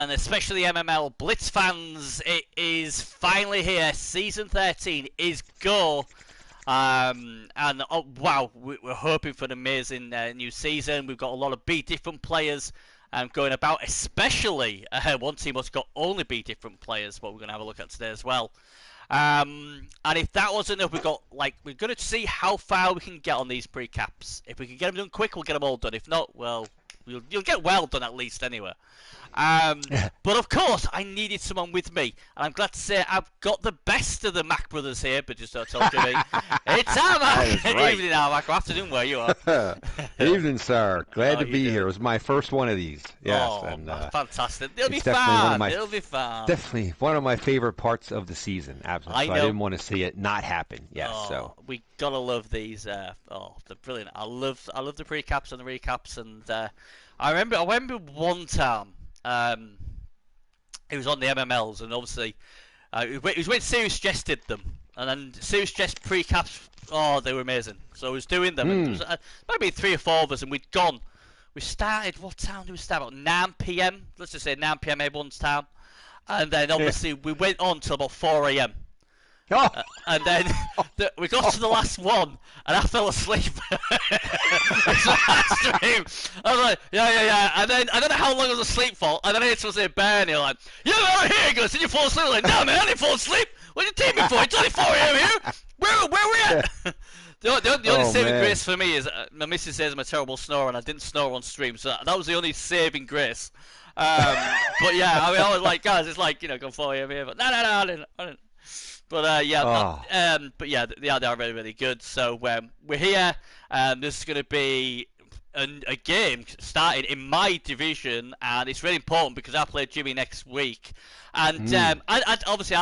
and especially MML Blitz fans, it is finally here. Season 13 is go. And oh, wow, we're hoping for an amazing new season. We've got a lot of B different players going about, especially one team that's got only B different players, but we're going to have a look at today as well. And if that wasn't enough, we're going to see how far we can get on these pre-caps. If we can get them done quick, we'll get them all done. If not, well, you'll get well done at least anyway. But of course, I needed someone with me, and I'm glad to say I've got the best of the Mac brothers here. But just don't tell Jimmy, it's Armac. Right. Evening, Armac. Or afternoon, where you are. Evening, sir. Glad to be do. here. It was my first one of these. Yes, Oh, and fantastic! It'll be definitely one of fun. my- It'll be fun. definitely one of my favorite parts of the season. Absolutely. I So I know. didn't want to see it not happen. Yes. Oh, So we gotta love these. They're brilliant. I love the pre-caps and the recaps, and I remember one time. It was on the MMLs, and obviously, it was when Serious Jest did them, and then Serious Jest pre-caps. Oh, they were amazing. So I was doing them. And there was, maybe 3 or 4 of us, and we'd gone. We started. What time did we start? About 9 p.m. Let's just say 9 p.m. everyone's time, and then obviously we went on till about 4 a.m. oh, And then we got to the last one, and I fell asleep. It's the last stream. I was like, yeah. And then I don't know how long I was asleep for. And then I was say, Bernie, like, yeah, man, here he goes. Did you fall asleep? I'm like, no, man, I didn't fall asleep. What did you take me for? It's only 4 a.m. here. Where we at? The only saving grace for me is my missus says I'm a terrible snorer, and I didn't snore on stream, so that was the only saving grace. But yeah, I mean, I was like, guys, it's like, go 4 a.m. here. But no, I didn't. But but yeah, they are really, really good. So we're here. This is going to be a game starting in my division, and it's really important because I play Jimmy next week. And I obviously,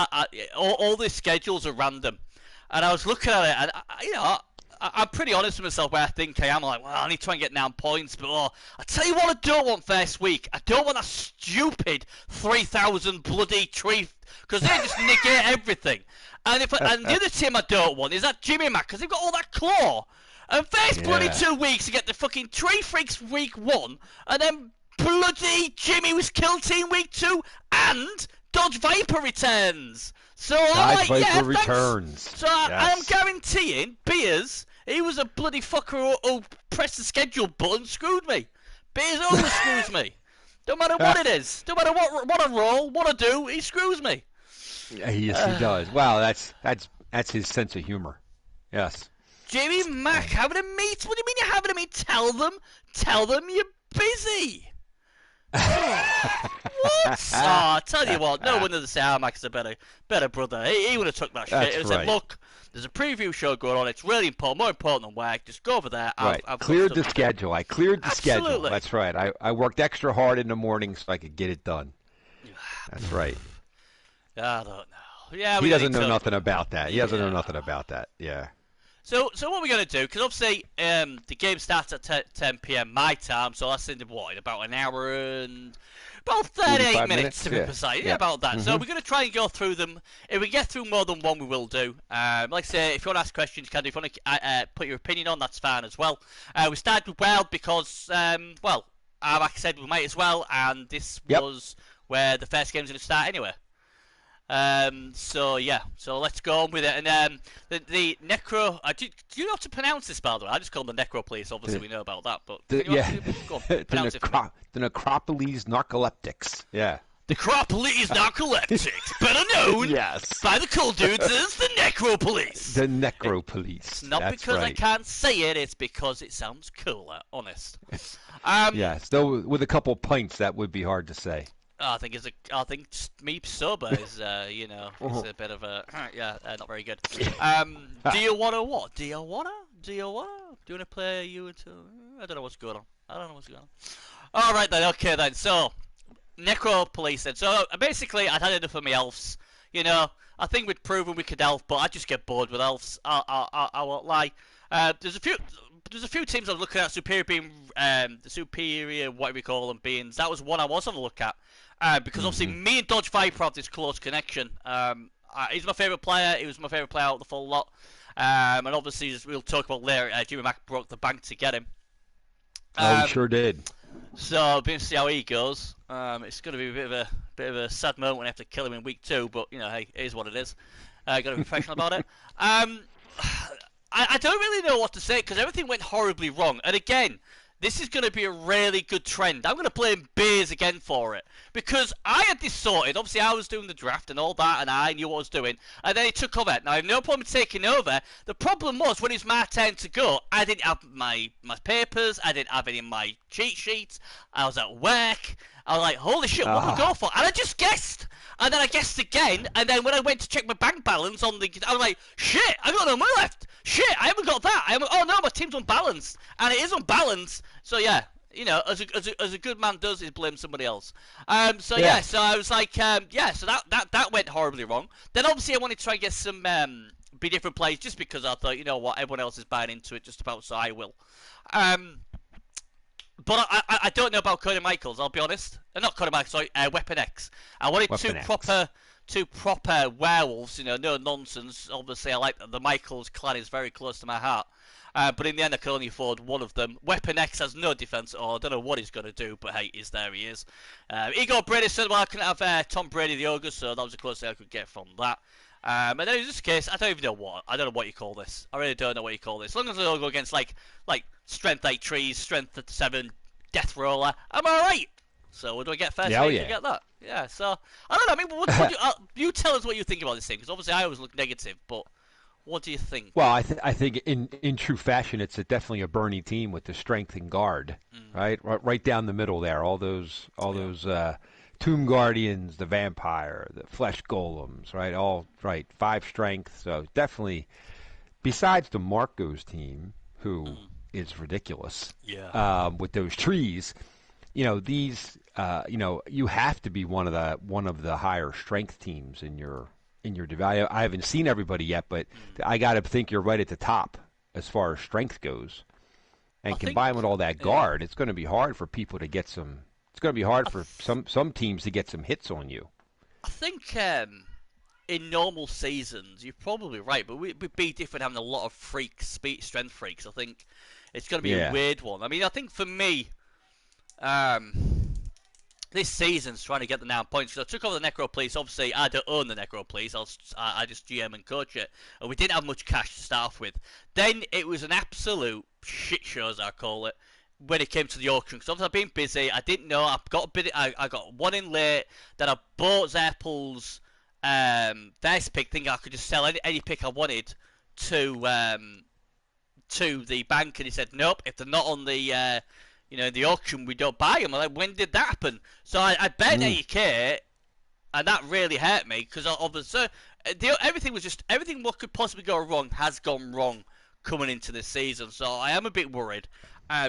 all the schedules are random, and I was looking at it, and I'm pretty honest with myself where I think I am. I'm like, well, I need to try and get 9 points, but I tell you what I don't want first week. I don't want that stupid 3,000 bloody tree, because they just negate everything. And and the other team I don't want is that Jimmy Mac, because they've got all that claw. And first bloody 2 weeks to get the fucking Tree Freaks week 1, and then bloody Jimmy was killed team week 2, and Dodge Viper returns. So I'm like, yeah, returns. So I am guaranteeing Beers, he was a bloody fucker who pressed the schedule button, screwed me. Beers always screws me. Don't matter what it is. Don't matter what I roll, what I do, he screws me. yes, he does. Wow, that's his sense of humor. Yes. Jimmy Mac having a meet? What do you mean you're having a meet? Tell them you're busy. What? I tell you what, no wonder the say Mac's a better brother. He would have took that shit. He said, look, there's a preview show going on. It's really important, more important than work. Just go over there. Right. I've cleared the schedule. I cleared the schedule. Absolutely. That's right. I worked extra hard in the morning so I could get it done. That's right. I don't know. Yeah, he doesn't know nothing about that. He doesn't know nothing about that. Yeah. So what we're going to do, because obviously the game starts at 10 p.m. my time, so that's in about an hour and about 38 minutes to be precise. Yeah, about that. So we're going to try and go through them. If we get through more than one, we will do. Like I say, if you want to ask questions, you can do. If you want to put your opinion on, that's fine as well. We started with Wild because, like I said, we might as well, and this was where the first game's going to start anyway. So let's go on with it. And the Necro, do you know how to pronounce this, by the way? I just call them the Necro Police. Obviously, we know about that, but go on, pronounce it for me. The Necropolis Narcoleptics. Yeah. The Necropolis Narcoleptics, better known by the cool dudes as the Necro Police. The Necro Police. It's not That's because I right. can't say it; it's because it sounds cooler. Honest. Yes, though with a couple pints, that would be hard to say. I think me sober is it's a bit of a not very good. Do you wanna what? Do you wanna? Do you wanna play you into? I don't know what's going on. All right then. Okay then. So Necro Police then. So basically, I'd had enough of my elves. I think we'd proven we could elf, but I just get bored with elves. I won't lie. There's a few teams I was looking at. Superior being the Superior, whatever we call them, beings. That was one I was on the look at. Because obviously me and Dodge Viper have this close connection. He's my favourite player. He was my favourite player out of the full lot. And obviously, as we'll talk about later, Jimmy Mac broke the bank to get him. He sure did. So we'll see how he goes. It's going to be a bit of a sad moment when I have to kill him in week 2, but you know, hey, it is what it is. Got to be professional about it. I don't really know what to say because everything went horribly wrong. And again, this is going to be a really good trend. I'm going to blame Beers again for it. Because I had this sorted. Obviously, I was doing the draft and all that, and I knew what I was doing. And then he took over. Now, I have no problem taking over. The problem was, when it was my turn to go, I didn't have my papers. I didn't have any of my cheat sheets. I was at work. I was like, holy shit, what do I go for? And I just guessed. And then I guessed again, and then when I went to check my bank balance I was like, shit, I got no money left. Shit, I haven't got that. Oh no, my team's unbalanced, and it is unbalanced. So yeah, you know, as a good man does, is blame somebody else. So I was like, so that went horribly wrong. Then obviously I wanted to try and get some be different plays, just because I thought, you know what, everyone else is buying into it just about, so I will. But I don't know about Cody Michaels, I'll be honest. Not Cody Michaels, sorry, Weapon X. I wanted two proper werewolves, you know, no nonsense. Obviously, I like the Michaels clan is very close to my heart. But in the end, I could only afford one of them. Weapon X has no defense at all. I don't know what he's going to do, but hey, he's there, he is. Igor Brady said, well, I couldn't have Tom Brady the Ogre, so that was the closest thing I could get from that. And then in this case, I don't even know what. I don't know what you call this. I really don't know what you call this. As long as I don't go against, like Strength 8 Trees, Strength 7 Death Roller, I'm alright. So, what do I get first? Yeah, to get that? Yeah, so, I don't know. I mean, what you tell us what you think about this thing, because obviously I always look negative, but what do you think? Well, I think in true fashion, it's definitely a Bernie team with the strength and guard, right down the middle there. All those Tomb Guardians, the Vampire, the Flesh Golems, right? All right, 5 strength. So definitely, besides the Marco's team, who is ridiculous, with those trees, you know, these, you have to be one of the higher strength teams in your division. I haven't seen everybody yet, but I got to think you're right at the top as far as strength goes. And combined with all that guard, it's going to be hard for people to get some. It's going to be hard for some teams to get some hits on you. I think in normal seasons, you're probably right, but we'd be different having a lot of strength freaks. I think it's going to be a weird one. I mean, I think for me, this season's trying to get the 9 points. So I took over the Necro Police. Obviously, I don't own the Necro Police. I just GM and coach it. And we didn't have much cash to start off with. Then it was an absolute shit show, as I call it, when it came to the auction. Because obviously I've been busy. I didn't know. I got one in late. Then I bought Zeppel's first pick, thinking I could just sell any pick I wanted to the bank. And he said, nope, if they're not on the the auction, we don't buy them. I'm like, when did that happen? So I bet 80k, and that really hurt me, because obviously everything what could possibly go wrong has gone wrong coming into this season. So I am a bit worried.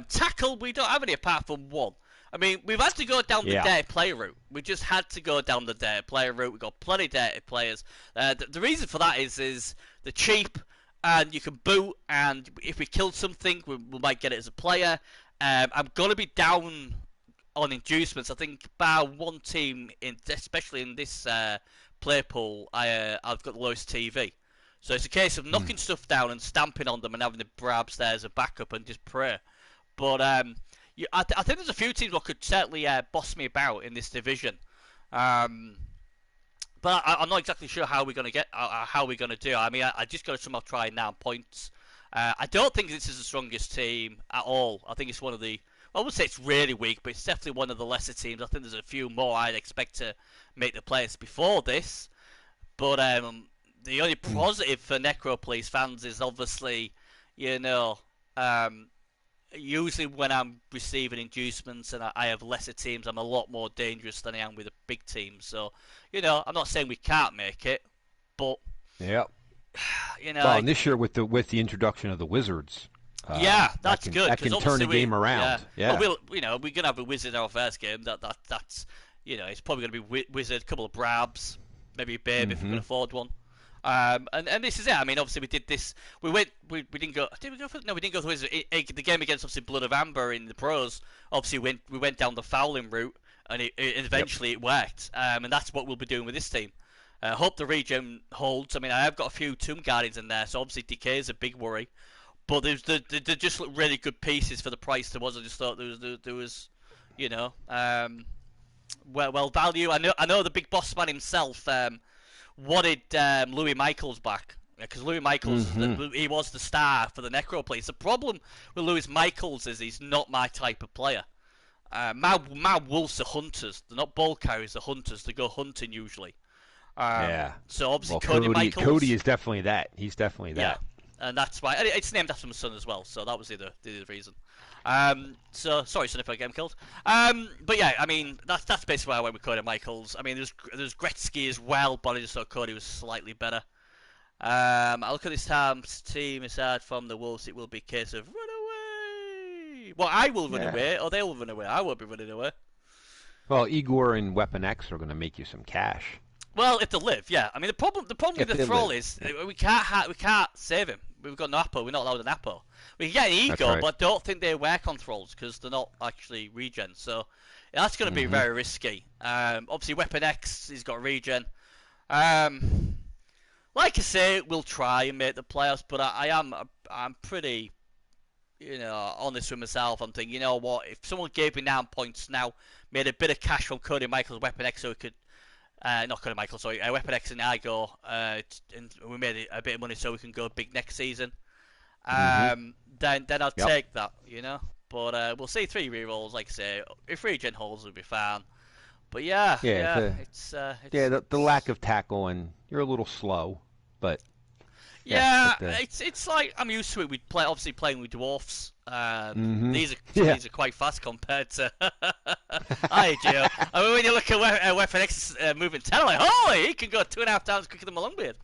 Tackle, we don't have any apart from one. I mean, we've had to go down the dirty player route. We just had to go down the dirty player route. We've got plenty of dirty players. The reason for that is they're cheap, and you can boot, and if we kill something, we might get it as a player. I'm going to be down on inducements. I think bar one team, especially in this play pool, I've got the lowest TV. So it's a case of knocking stuff down and stamping on them and having the Brabs there as a backup and just pray. But I think there's a few teams that could certainly boss me about in this division. But I'm not exactly sure how we're going to do. I mean, I just got to somehow try 9 points. I don't think this is the strongest team at all. I think it's one of the... I would say it's really weak, but it's definitely one of the lesser teams. I think there's a few more I'd expect to make the playoffs before this. But the only positive for Necro Police fans is obviously, usually when I'm receiving inducements and I have lesser teams, I'm a lot more dangerous than I am with a big team. So, I'm not saying we can't make it, but... Yeah. Well, and this year with the introduction of the Wizards, that's good. That can turn the game around. Yeah. Well, we're gonna have a Wizard in our first game. That's it's probably gonna be Wizard, a couple of Brabs, maybe a Babe if we can afford one. And this is it. I mean, obviously we did this. We didn't go. Did we go for? No, we didn't go for Wizard. The game against obviously Blood of Amber in the pros. Obviously we went down the fouling route, and eventually it worked. And that's what we'll be doing with this team. Hope the regen holds. I mean, I have got a few Tomb Guardians in there, so obviously decay is a big worry. But they just look really good pieces for the price there was. I just thought there was You know, well value. I know the big boss man himself wanted Louis Michaels back. Because Louis Michaels, he was the star for the Necro Police. The problem with Louis Michaels is he's not my type of player. My wolves are hunters. They're not ball carriers, they're hunters. They go hunting usually. So obviously Cody is definitely that. He's definitely that. Yeah, and that's why it's named after my son as well. So that was the reason. So sorry, son, if I get him killed. But yeah, I mean that's basically why I went with Cody Michaels. I mean there's Gretzky as well, but I just thought Cody was slightly better. I look at this team aside from the Wolves, it will be a case of run away. Well, I will run away, or they will run away. I won't be running away. Well, Igor and Weapon X are going to make you some cash. Well, if they live, yeah. I mean, the problem with the Thrall is we can't save him. We've got no Apo. We're not allowed an Apo. We can get an Ego, but I don't think they work on Thralls because they're not actually regen. So that's going to be very risky. Obviously, Weapon X, he's got regen. Like I say, we'll try and make the playoffs, but I'm pretty, honest with myself. I'm thinking, you know what? If someone gave me 9 points now, made a bit of cash from Cody Michaels, Weapon X, so we could, not Cody Michaels, sorry, Weapon X and I go, and we made a bit of money so we can go big next season. Then I'll take that, But we'll see 3 rerolls, like I say. If regen holds, we'll be fine. But it's the lack of tackle, and you're a little slow, but it's like I'm used to it. We play obviously playing with dwarfs. These are quite fast compared to. Hi, Joe. I mean, when you look at Weapon X moving 10, like, holy, he can go 2.5 times quicker than my Longbeard.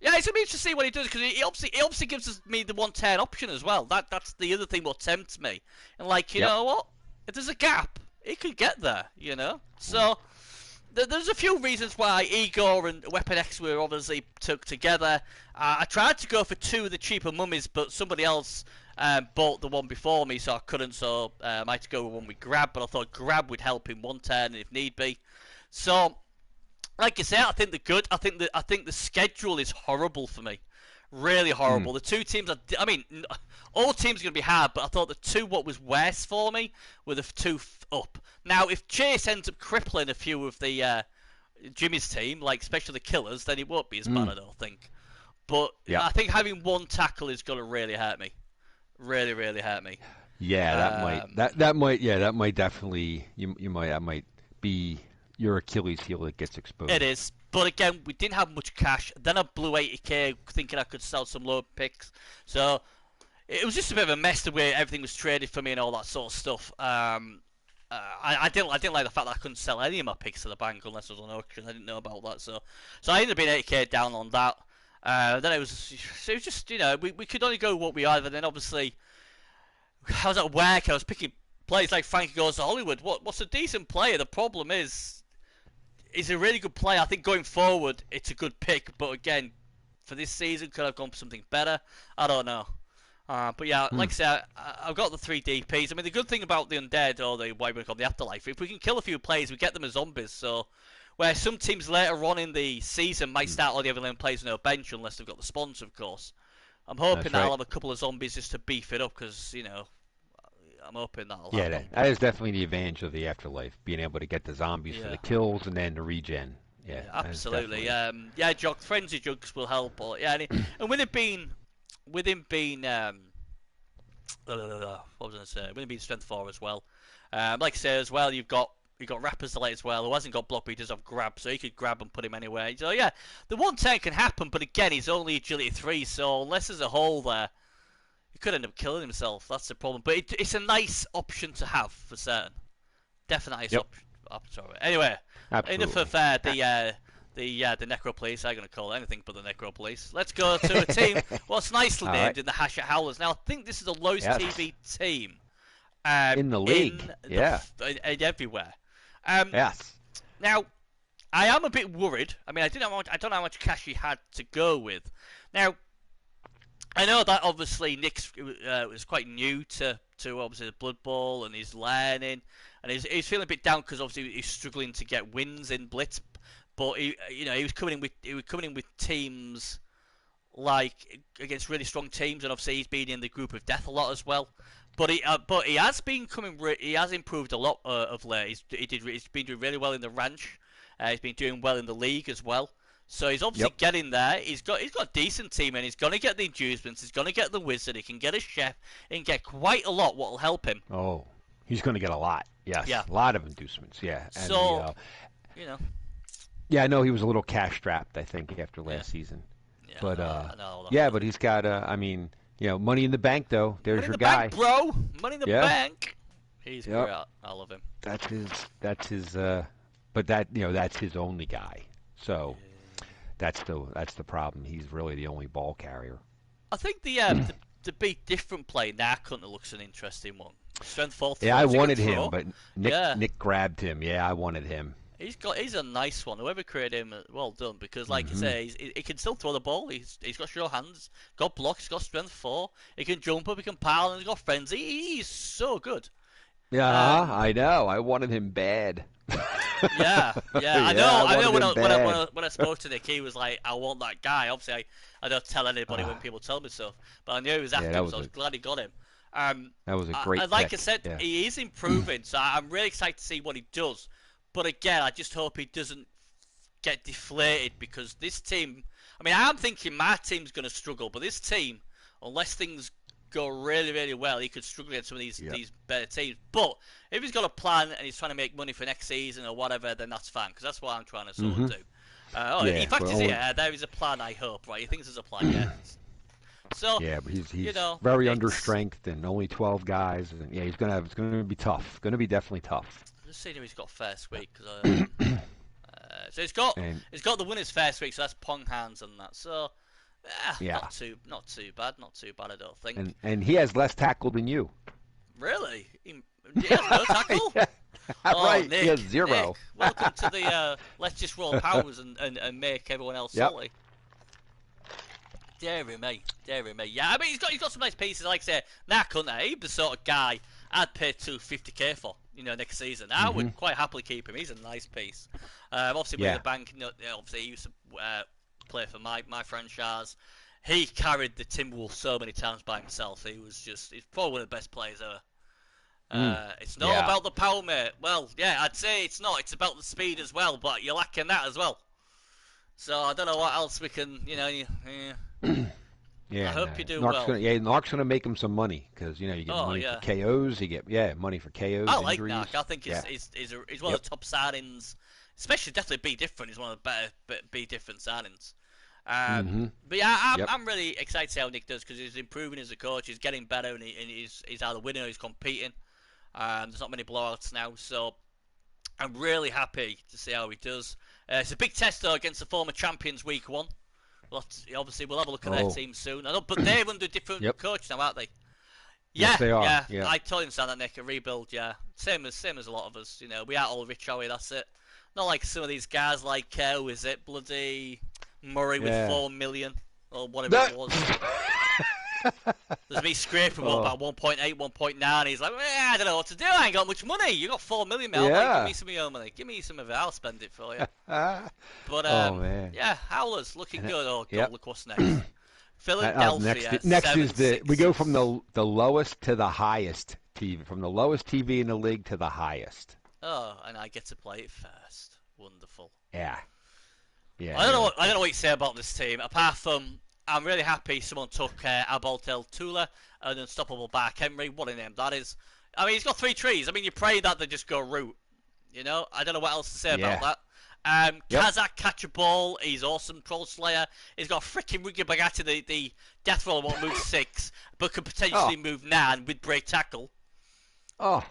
It's gonna be interesting to see what he does because he obviously gives me the 110 option as well. That's the other thing what tempts me. And like, you know what? If there's a gap, he could get there, So there's a few reasons why Igor and Weapon X were obviously took together. I tried to go for 2 of the cheaper mummies, but somebody else bought the one before me, so I couldn't. So I had to go with one with Grab, but I thought Grab would help in 110 if need be. So, like I say, I think the schedule is horrible for me. Really horrible. The 2 teams all teams are going to be hard, but I thought the 2 what was worse for me were the 2 up. Now, if Chase ends up crippling a few of the Jimmy's team, like especially the Killers, then it won't be as bad, I don't think. But I think having 1 tackle is going to really hurt me. Really, really hurt me. Yeah, that might definitely that might be your Achilles heel that gets exposed. It is. But again, we didn't have much cash. Then I blew 80k thinking I could sell some low picks. So it was just a bit of a mess the way everything was traded for me and all that sort of stuff. I didn't like the fact that I couldn't sell any of my picks to the bank unless it was on auction. I didn't know about that. So I ended up being 80k down on that. Then it was just, we could only go what we had. And then obviously, I was at work. I was picking players like Frankie Goes to Hollywood. What's a decent player? The problem is, he's a really good player. I think going forward, it's a good pick. But again, for this season, could I have gone for something better? I don't know. But yeah, like I said, I've got the 3 DPs. I mean, the good thing about the Undead, or what we call the Afterlife, if we can kill a few players, we get them as zombies. So, where some teams later on in the season might start all the 11 players on their bench, unless they've got the sponsor, of course. I'm hoping that I'll have a couple of zombies just to beef it up, because, I'm hoping that'll happen. That is definitely the advantage of the Afterlife, being able to get the zombies for the kills and then the regen. Yeah, absolutely. Frenzy Jugs will help. Or, and with him being, what was I going to say? With him being strength 4 as well. Like I say as well, you've got Rappers Delay as well, who hasn't got block, but he does have grab, so he could grab and put him anywhere. So yeah, the 110 can happen, but again, he's only agility 3, so unless there's a hole there, he could end up killing himself. That's the problem. But it's a nice option to have for certain. Definitely nice option. Anyway, enough of the Necro Police. I'm going to call it anything but the Necro Police. Let's go to a team what's nicely named in the Hash at Howlers. Now, I think this is the lowest TV team in the league. Everywhere. Yes. Now, I am a bit worried. I mean, I don't know how much cash he had to go with. Now, I know that obviously Nick's was quite new to obviously the Bloodbowl, and he's learning, and he's feeling a bit down because obviously he's struggling to get wins in Blitz. But he was coming in with teams like against really strong teams, and obviously he's been in the group of death a lot as well. But he has been he has improved a lot of late. He's been doing really well in the ranch. He's been doing well in the league as well. So he's obviously getting there. He's got a decent team, and he's going to get the inducements. He's going to get the wizard. He can get a chef. He can get quite a lot. What will help him? Oh, he's going to get a lot. Yes, yeah, a lot of inducements. Yeah. And so you know. Yeah, I know he was a little cash strapped, I think, after last season. Yeah, but I know. yeah, but he's got I mean, money in the bank though. There's money your in the guy, bank, bro. Money in the bank. He's great. I love him. That's his. But that's his only guy. So that's the problem. He's really the only ball carrier. I think the big different play now kind of looks an interesting one. Strength 4. Yeah, I wanted him, but Nick grabbed him. Yeah, I wanted him. He's a nice one. Whoever created him, well done. Because like you say, he can still throw the ball. He's got sure hands, got blocks, he's got strength 4. He can jump up, he can pile, and he's got frenzy. He's so good. Yeah, I know. I wanted him bad. Yeah, I know. When I spoke to Nick, he was like, "I want that guy." Obviously, I don't tell anybody when people tell me stuff, but I knew he was after him, so I was glad he got him. That was a great and like pick. I said, he is improving, so I'm really excited to see what he does. But again, I just hope he doesn't get deflated, because this team... I mean, I'm thinking my team's going to struggle, but this team, unless things go really, really well, he could struggle against some of these better teams. But if he's got a plan and he's trying to make money for next season or whatever, then that's fine, because that's what I'm trying to sort of do. In fact, there is a plan, I hope, right? He thinks there's a plan, yeah. So, yeah, but he's very understrength and only 12 guys. And it's going to be tough. Going to be definitely tough. Just seeing who he's got first week. So he's got the winners first week, so that's Pong Hands and that. So not too bad, I don't think. And he has less tackle than you. Really? He has no tackle? Right, Nick, he has 0. Nick, welcome to the Let's Just Roll Powers and make everyone else salty. Deary me. Yeah, I mean he's got some nice pieces. Like I say, Hunter, he's the sort of guy I'd pay $250K for, next season. I would quite happily keep him. He's a nice piece. Obviously, with the bank, obviously he used to play for my franchise. He carried the Timberwolves so many times by himself. He's probably one of the best players ever. It's not about the power, mate. Well, yeah, I'd say it's not. It's about the speed as well, but you're lacking that as well. So I don't know what else we can, I hope you do well. Narc's going to make him some money, because you get money for KOs. You get money for KOs. I like Narc. I think he's one of the top signings, especially definitely Be Different. He's one of the better Be Different signings. But yeah, I'm really excited to see how Nick does, because he's improving as a coach. He's getting better, and he's either winning or he's competing. There's not many blowouts now, so I'm really happy to see how he does. It's a big test though against the former champions week 1. Obviously, we'll have a look at their team soon. I know, but they're under a different coach now, aren't they? Yes, they are. Yeah. I told him that Nick, a rebuild. Yeah, same as a lot of us. We aren't all rich, are we? That's it. Not like some of these guys like who is it? Bloody Murray with 4 million or whatever it was. There's me scraping about 1.8, 1.9. He's like, I don't know what to do. I ain't got much money. You got 4 million, Mel. Like, give me some of your money. Give me some of it. I'll spend it for you. But yeah, Howlers looking good. Oh God, look what's next. Philadelphia. Next is we go from the lowest to the highest TV, from the lowest TV in the league to the highest. Oh, and I get to play it first. Wonderful. Yeah. I don't know what you say about this team, apart from I'm really happy someone took Abaltel Tula, an unstoppable Bark Henry. What a name that is. I mean, he's got 3 trees. I mean, you pray that they just go root. I don't know what else to say about that. Kazakh catch a ball. He's awesome. Troll Slayer. He's got freaking Ricky Bagatti, the death roller won't move 6, but could potentially move 9 with break tackle. Oh,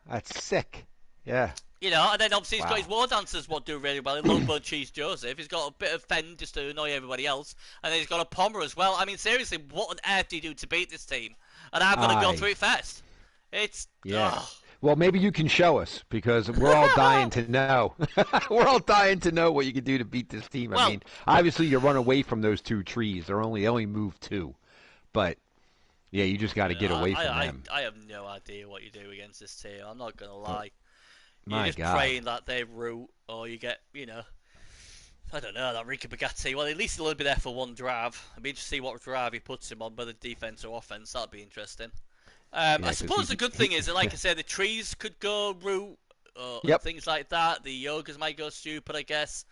that's sick. Yeah. And then obviously he's got his war dancers what do really well. Love Bun Cheese Joseph. He's got a bit of Fenn just to annoy everybody else. And then he's got a Pommer as well. I mean, seriously, what on earth do you do to beat this team? And I'm going to go through it first. It's... Well, maybe you can show us, because we're all dying to know. We're all dying to know what you can do to beat this team. I mean, obviously you run away from those 2 trees. They only move 2. But, yeah, you just got to get away from them. I have no idea what you do against this team. I'm not going to lie. My You're just praying that they root, or you get, I don't know, that Ricky Bugatti. Well, at least he'll only be there for one drive. I'd be interested to see what drive he puts him on, whether defense or offense. That'd be interesting. Yeah, I suppose the good thing is that, like I said, the trees could go root, and things like that. The yogers might go stupid, I guess.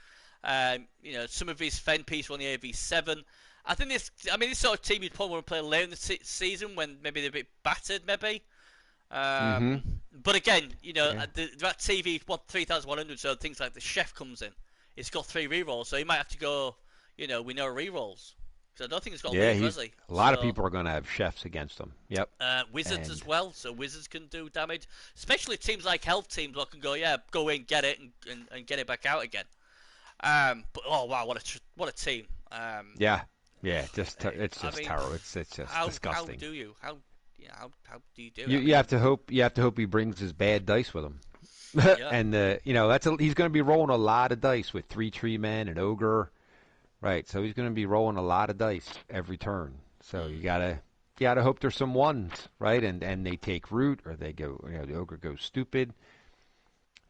Some of his Fen piece on the AV7. I think this sort of team you'd probably want to play late in the season when maybe they're a bit battered, maybe. But again, that TV 3,100, so things like the chef comes in. It's got 3 rerolls, so he might have to go, we know rerolls. Because I don't think it's got lead, has he? A lot of people are going to have chefs against them. Yep. Wizards as well, so wizards can do damage. Especially teams like health teams that can go in, get it, and get it back out again. But oh wow, what a team. It's just terrible. It's just disgusting. How do you do it? You have to hope he brings his bad dice with him. And he's going to be rolling a lot of dice with 3 tree men and ogre. Right, so he's going to be rolling a lot of dice every turn. So you gotta hope there's some ones, right? And they take root, or they go, the ogre goes stupid.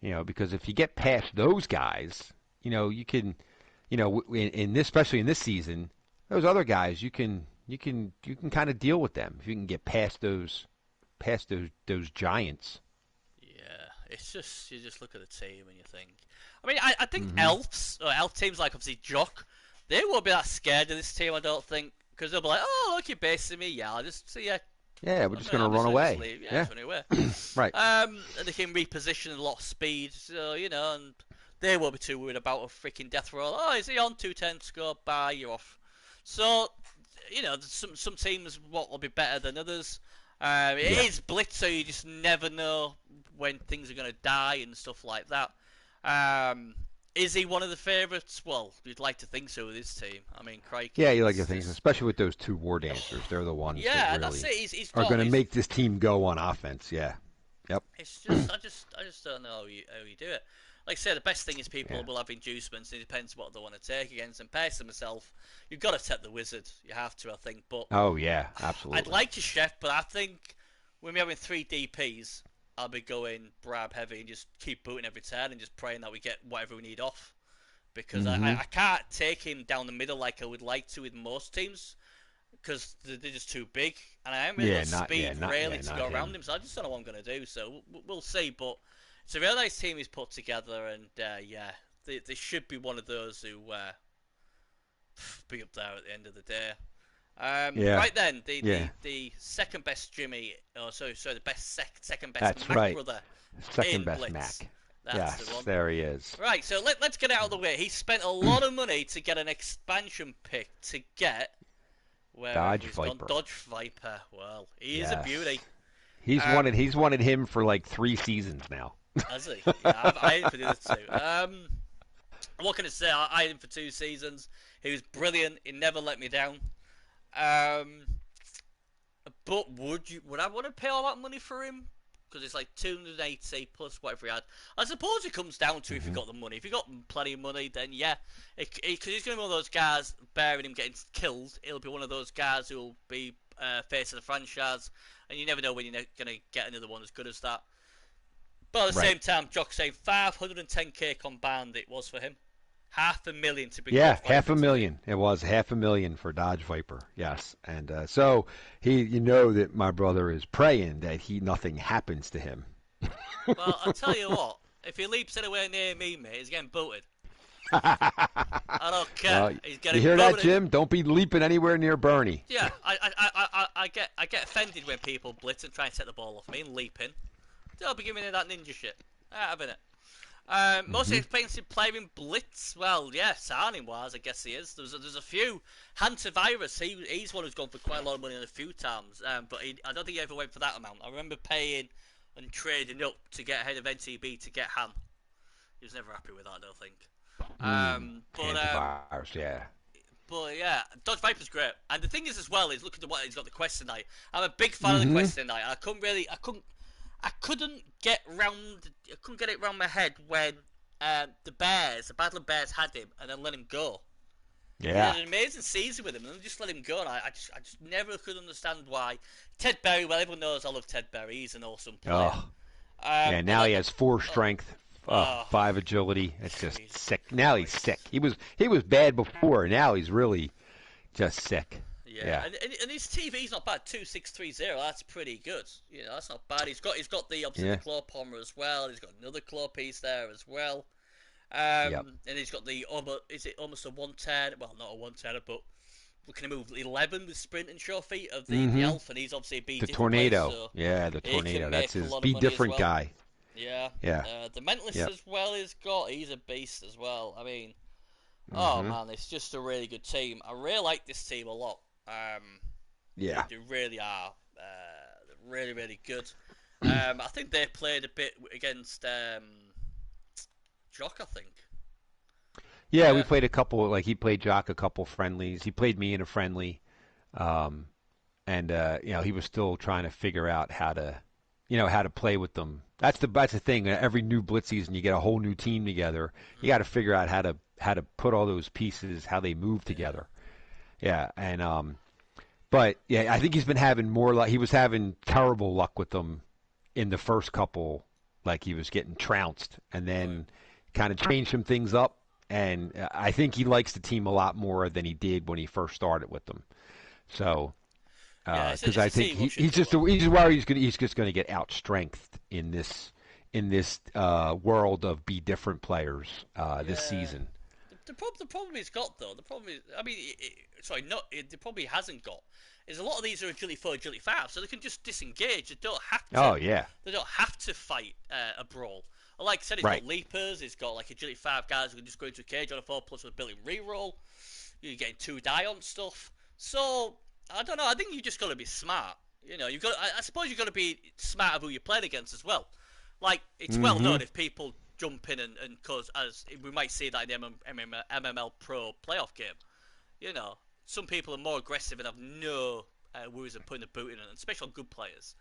Because if you get past those guys, you can, in this, especially in this season, those other guys, you can kind of deal with them if you can get past those giants. Yeah, it's just you just look at the team and you think. I mean, I think elf teams like obviously Jock. They won't be that scared of this team, I don't think, because they'll be like, "Oh, look, you're basing me. Yeah, I'll just see ya." Yeah, we're just going to run away. Run away. Right. And they can reposition a lot of speed, so and they won't be too worried about a freaking death roll. Oh, is he on 210 score? Bye, you're off. So, some teams will be better than others. It is Blitz, so you just never know when things are going to die and stuff like that. Is he one of the favourites? Well, you'd like to think so with his team. I mean, crikey. Yeah, you like to think so, especially with those 2 war dancers. They're the ones that really that's it. He's are going to make this team go on offense. Yeah. Yep. It's just, I just don't know how you do it. Like I said, the best thing is people will have inducements. It depends what they want to take against. And personally, myself, you've got to take the wizard. You have to, I think. But oh yeah, absolutely. I'd like to chef, but I think when we're having 3 DPs, I'll be going Brab heavy and just keep booting every turn and just praying that we get whatever we need off. Because I can't take him down the middle like I would like to with most teams. Because they're just too big. And I haven't really got speed to go around him. So I just don't know what I'm going to do. So we'll see. But it's a real nice team he's put together. And they should be one of those who be up there at the end of the day. Right then, the second best Jimmy, the best second best That's Mac right. brother. Second best Blitz. Mac. That's the one. There he is. Right, so let's get out of the way. He spent a lot of money to get an expansion pick to get Dodge Viper. Dodge Viper. Well, he is a beauty. He's wanted him for like 3 seasons now. Has he? Yeah, I had him for the other 2. What can I say? I had him for 2 seasons. He was brilliant. He never let me down. But would I want to pay all that money for him? Because it's like 280 plus whatever he had. I suppose it comes down to if you got the money. If you got plenty of money, then yeah. Because he's going to be one of those guys, bearing him getting killed, he'll be one of those guys who will be face of the franchise. And you never know when you're going to get another one as good as that. But at the same time, Jock's saying 510k combined it was for him. $500,000 to be. Yeah, $500,000. It was $500,000 for Dodge Viper. Yes, and so that my brother is praying that nothing happens to him. Well, I'll tell you what. If he leaps anywhere near me, mate, he's getting booted. I don't care. Well, he's getting you hear booted. that, Jim? Don't be leaping anywhere near Bernie. Yeah, I get offended when people blitz and try and set the ball off me and leap in. Don't be giving me that ninja shit. Out of it. Most expensive player in Blitz, well, yeah, signing-wise, I guess he is. There's a few. Hantavirus, he's one who's gone for quite a lot of money a few times, but I don't think he ever went for that amount. I remember paying and trading up to get ahead of NTB to get Han. He was never happy with that, I don't think. Hantavirus, yeah. But yeah, Dodge Viper's great. And the thing is as well, is look at what he's got the quest tonight. I'm a big fan of the quest tonight. I couldn't get it round my head when the Battle of Bears had him and then let him go. Yeah. He had an amazing season with him and then just let him go. And I just never could understand why. Ted Berry, well, everyone knows I love Ted Berry. He's an awesome player. Oh. Now he has 4 strength, Oh, 5 agility. It's just Jesus sick. Now he's Christ. sick. He was bad before. Now he's really just sick. Yeah, and his TV's not bad. 2630. That's pretty good. That's not bad. He's got the obviously the Yeah. claw pommer as well. He's got another claw piece there as well. Yep. And he's got the is it almost a 110? Well, not a 110, but we can move 11 with sprint and sure feet of the elf, and he's obviously a be The different player, tornado. so Yeah, the he can tornado. make That's a his lot of be money as different well. guy. Yeah. Yeah. The mentalist Yep. as well he's a beast as well. I mean, oh Mm-hmm. man, it's just a really good team. I really like this team a lot. Yeah. They really are. They're really, really good. I think they played a bit against Jock, I think. Yeah, we played a couple. Like he played Jock a couple friendlies. He played me in a friendly, and he was still trying to figure out how to play with them. That's the thing. Every new Blitz season, you get a whole new team together. You got to figure out how to put all those pieces, how they move together. Yeah, and but yeah, I think he's been having more luck. He was having terrible luck with them in the first couple. Like he was getting trounced, and then kind of changed some things up. And I think he likes the team a lot more than he did when he first started with them. So, because I think he's just worried he's just going to get outstrengthed in this world of be different players this season. The problem he's got though, the problem is, I mean, the problem he hasn't got is a lot of these are agility 4, agility 5, so they can just disengage. They don't have to. Oh yeah. They don't have to fight a brawl. Like I said, he's got leapers. He's got like agility 5 guys who can just go into a cage on a 4+ with a built-in reroll. You're getting 2 die on stuff. So I don't know. I think you just got to be smart. You've got. I suppose you've got to be smart of who you're playing against as well. Like it's well known if people jump in and cause as we might see that in the MML Pro playoff game. Some people are more aggressive and have no worries of putting the boot in, and especially on good players.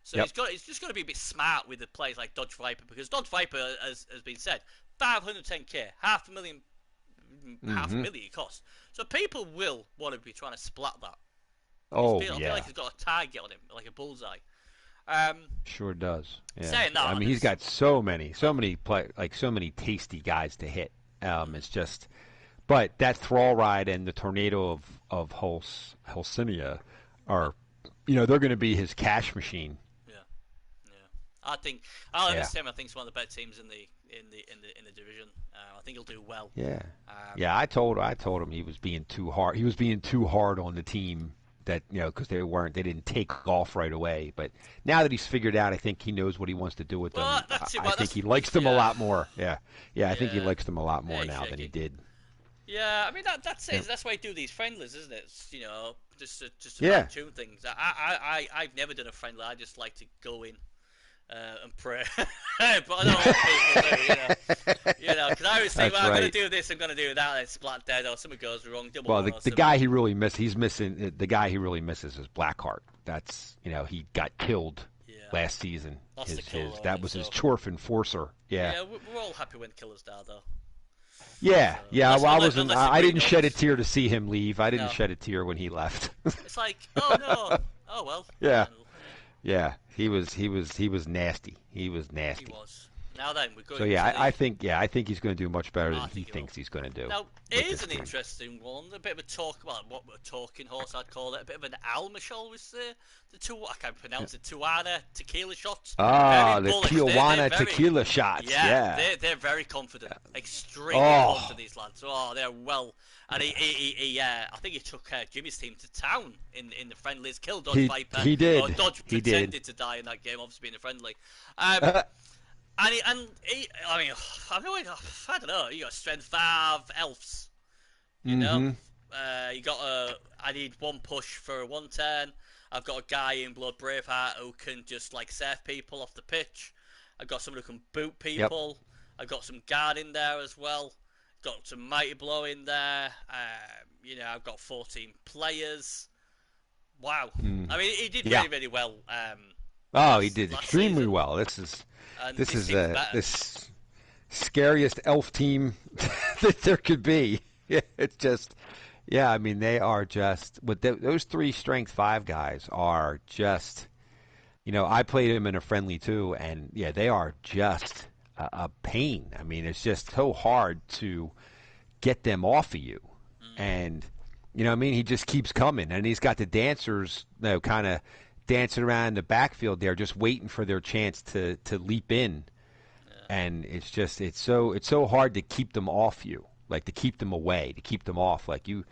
So he's just got to be a bit smart with the players like Dodge Viper, because Dodge Viper, as has been said, 510k, half a million it costs. So people will want to be trying to splat that. I feel like he's got a target on him, like a bullseye. Sure does. Yeah. Saying that, I mean, he's got so many tasty guys to hit. It's just, but that Thrall Ride and the Tornado of Hulsinia are, they're going to be his cash machine. I think I think it's one of the better teams in the division. I think he'll do well. Yeah. I told him he was being too hard. He was being too hard on the team. That because they didn't take off right away. But now that he's figured out, I think he knows what he wants to do with them. I think he likes them a lot more. I think he likes them a I think now than he did. Yeah, I mean that's it. That's why you do these friendlies, isn't it? Just to tune things. I've never done a friendly. I just like to go in and pray. But I don't know what people do, because I always think, I'm going to do this, I'm going to do that, and it's splat dead, or something goes wrong. Well, the guy he really misses, the guy he really misses is Blackheart. That's, he got killed last season. That was his Chorf enforcer. Yeah, we're all happy when killers die, though. I didn't shed a tear to see him leave. I didn't shed a tear when he left. It's like, oh no, oh well. Yeah, he was nasty. He was nasty. He was. Now then, we're going. So I think he's going to do much better than he thinks he's going to do. Now, it is an interesting one. A bit of a talking horse, I'd call it. A bit of an Alma, shall we say? I can't pronounce it. Tijuana tequila shots. Ah, the Tijuana tequila shots. Yeah. They're very confident. Extremely confident, these lads. Oh, they're well. And he I think he took Jimmy's team to town in the friendlies. Killed Dodge Viper. He did. Or Dodge pretended to die in that game, obviously being a friendly. I don't know. You got strength 5 elves. You know, you got I need 1 push for a 110. I've got a guy in Blood Braveheart who can just like save people off the pitch. I've got someone who can boot people. Yep. I've got some guard in there as well. Got some Mighty Blow in there. I've got 14 players. Wow. I mean, he did really, really well. He did extremely well. This is this scariest elf team that there could be. It's just, I mean, they are just, those 3 strength 5 guys are just, I played them in a friendly too, and they are just a pain. I mean, it's just so hard to get them off of you. And, you know what I mean? He just keeps coming. And he's got the dancers, kind of dancing around in the backfield there, just waiting for their chance to leap in. Yeah. And it's just it's so hard to keep them off you, like to keep them away, to keep them off. Like you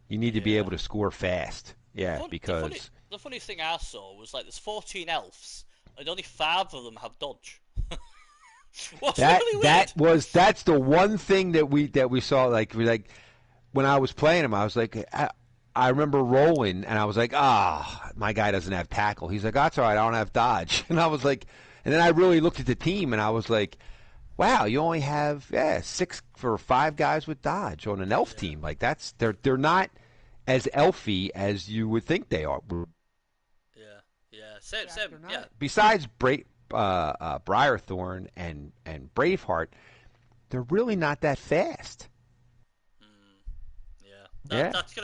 need to be able to score fast. Yeah, because the funny thing I saw was like there's 14 elves and only 5 of them have dodge. What's really weird? That's the one thing that we saw. Like when I was playing him, I was like, I remember rolling, and I was like, my guy doesn't have tackle. He's like, that's all right, I don't have dodge. And I was like, and then I really looked at the team, and I was like, wow, you only have 6 or 5 guys with dodge on an elf team. Like they're not as elfy as you would think they are. Same. Besides Briarthorn and Braveheart, they're really not that fast.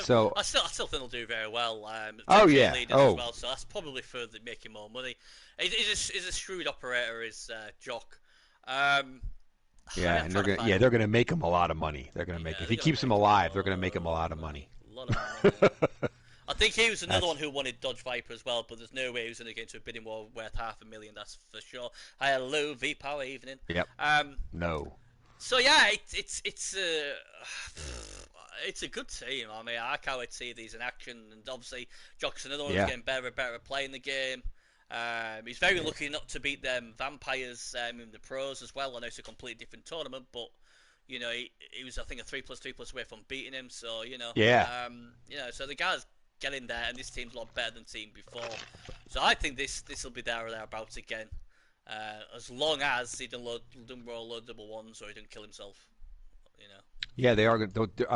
So I still think they'll do very well. As well, so that's probably further making more money. He's a shrewd operator, is Jock. And they're gonna make him a lot of money. They're gonna make if he keeps him alive, they're gonna make him a lot of money. I think he was another one who wanted Dodge Viper as well, but there's no way he was going to get into a bidding war worth $500,000. That's for sure. Hello, V Power evening. Yep. No. So yeah, it's a good team. I mean, I can't wait to see these in action. And obviously, Jock's another one who's getting better and better at playing the game. He's very lucky not to beat them vampires in the pros as well. I know it's a completely different tournament, but you know he was I think a 3+3+ away from beating him. So so the guy's getting there, and this team's a lot better than the team before. So I think this will be there or thereabouts again, as long as he don't roll loadable ones or he don't kill himself. You know. Yeah, they are.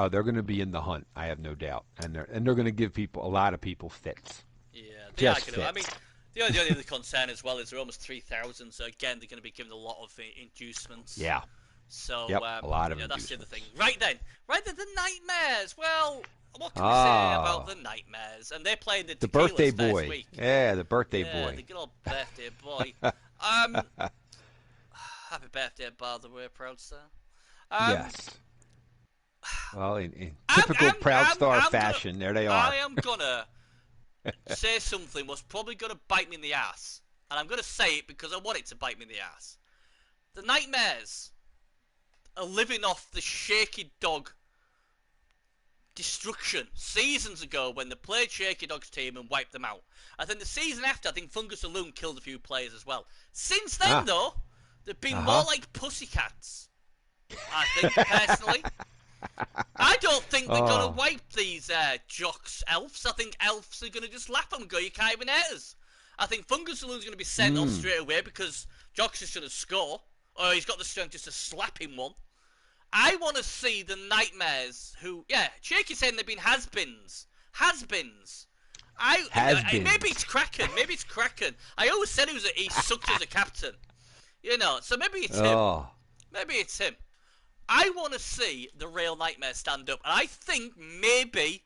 They're going to be in the hunt. I have no doubt, and they're going to give a lot of people fits. Yeah, they are going to. I mean, the only other concern as well is they're almost 3,000. So again, they're going to be given a lot of inducements. Yeah. So a lot of that's the other thing. Right then, the Nightmares. Well, what can we say about the Nightmares? And they're playing the birthday boy. First week. Yeah, the birthday boy. The good old birthday boy. Happy birthday, by the way, Proud Star. Yes. Well, in typical Proud Star fashion, there they are. I am gonna say something was probably gonna bite me in the ass, and I'm gonna say it because I want it to bite me in the ass. The Nightmares are living off the Shaky Dog destruction seasons ago when they played Shaky Dog's team and wiped them out. I think the season after, I think Fungus and Loon killed a few players as well. Since then, though, they've been more like pussycats. I think, personally. I don't think they're going to wipe these Jocks elves. I think elves are going to just laugh at them and go, you can't even hit us. I think Fungus and Loon's going to be sent off straight away because Jocks is going to score, or he's got the strength just to slap him one. I want to see the Nightmares who, Shaky's saying they've been has-beens. Has-beens. Maybe it's Kraken. I always said he sucked as a captain. You know, so maybe it's him. Maybe it's him. I want to see the real Nightmares stand up. And I think maybe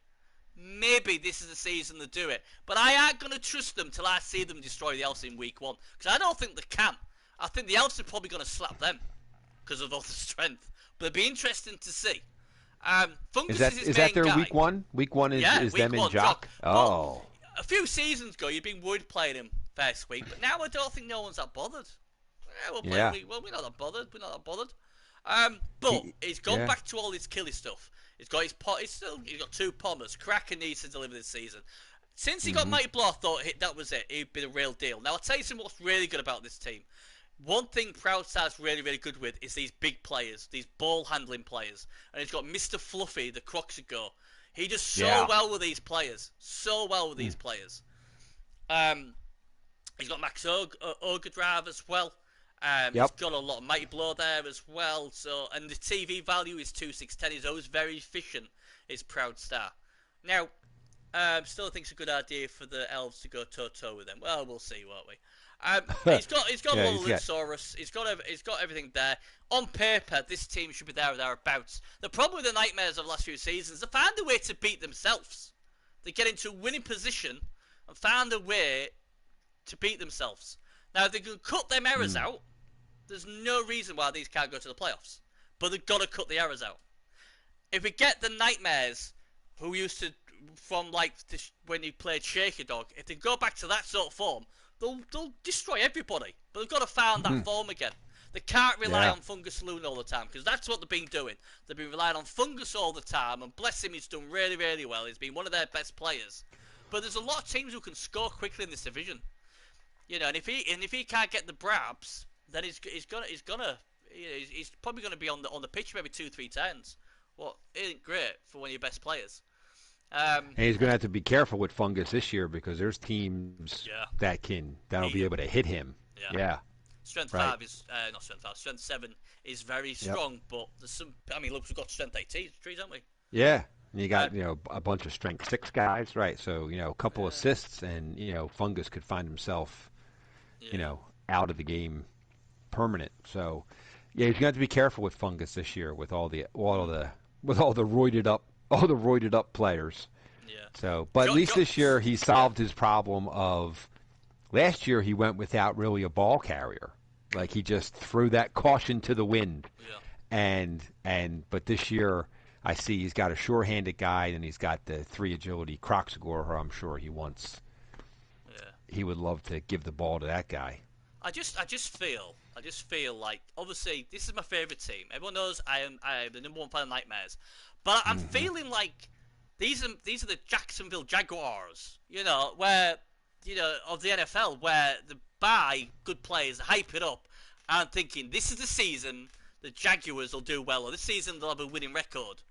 this is the season to do it. But I ain't going to trust them till I see them destroy the Elves in week 1. Because I don't think they can. I think the Elves are probably going to slap them because of all the strength. But it'd be interesting to see. Fungus is that their week 1? Week 1 is them in Jock? Oh. A few seasons ago, you'd been worried playing him first week. But now I don't think no one's that bothered. We're not that bothered. But he's gone back to all his killy stuff. He's got he's got 2 Pommers. Kraken needs to deliver this season. Since he got Mighty Blow, I thought that was it. He'd be the real deal. Now I'll tell you something what's really good about this team. One thing Proud Star's really, really good with is these big players, these ball handling players. And he's got Mr. Fluffy, the Croxigo. He does so well with these players. He's got Max Ogre Drive as well. He's got a lot of Mighty Blow there as well. So, and the TV value is 2,610. He's always very efficient, is Proud Star. Now, still think it's a good idea for the Elves to go toe-to-toe with them. Well, we'll see, won't we? He's got a lot of Luxaurus. He's got everything there. On paper, this team should be there or thereabouts. The problem with the Nightmares of the last few seasons, they found a way to beat themselves. They get into a winning position and found a way to beat themselves. Now, if they can cut them errors out, There's no reason why these can't go to the playoffs. But they've got to cut the errors out. If we get the Nightmares, who used to, from like when he played Shaker Dog, if they go back to that sort of form, they'll destroy everybody. But they've got to find that form again. They can't rely on Fungus Loon all the time, because that's what they've been doing. They've been relying on Fungus all the time, and bless him, he's done really, really well. He's been one of their best players. But there's a lot of teams who can score quickly in this division. You know, and if he can't get the Brabs, then he's probably gonna be on the pitch maybe 2-3 times. Well, it ain't great for one of your best players. And he's going to have to be careful with Fungus this year, because there's teams that'll be able to hit him. Yeah. Strength 5 is not strength 5. Strength 7 is very strong, but there's some. I mean, look, we've got strength 8 trees, haven't we? Yeah, and you got a bunch of strength 6 guys, right? So a couple assists, and Fungus could find himself, out of the game, permanent. So he's going to have to be careful with Fungus this year with all the roided up players. Yeah. So, but at least this year he solved his problem of. Last year he went without really a ball carrier. Like, he just threw that caution to the wind. Yeah. But this year I see he's got a sure-handed guy, and he's got the 3 agility Croxagore, who I'm sure he wants. Yeah. He would love to give the ball to that guy. I just feel like, obviously this is my favorite team. Everyone knows I am the number 1 fan of Nightmares, but I'm feeling like these are the Jacksonville Jaguars. Where. Of the NFL, where they buy good players, hype it up, and thinking this is the season the Jaguars will do well, or this season they'll have a winning record,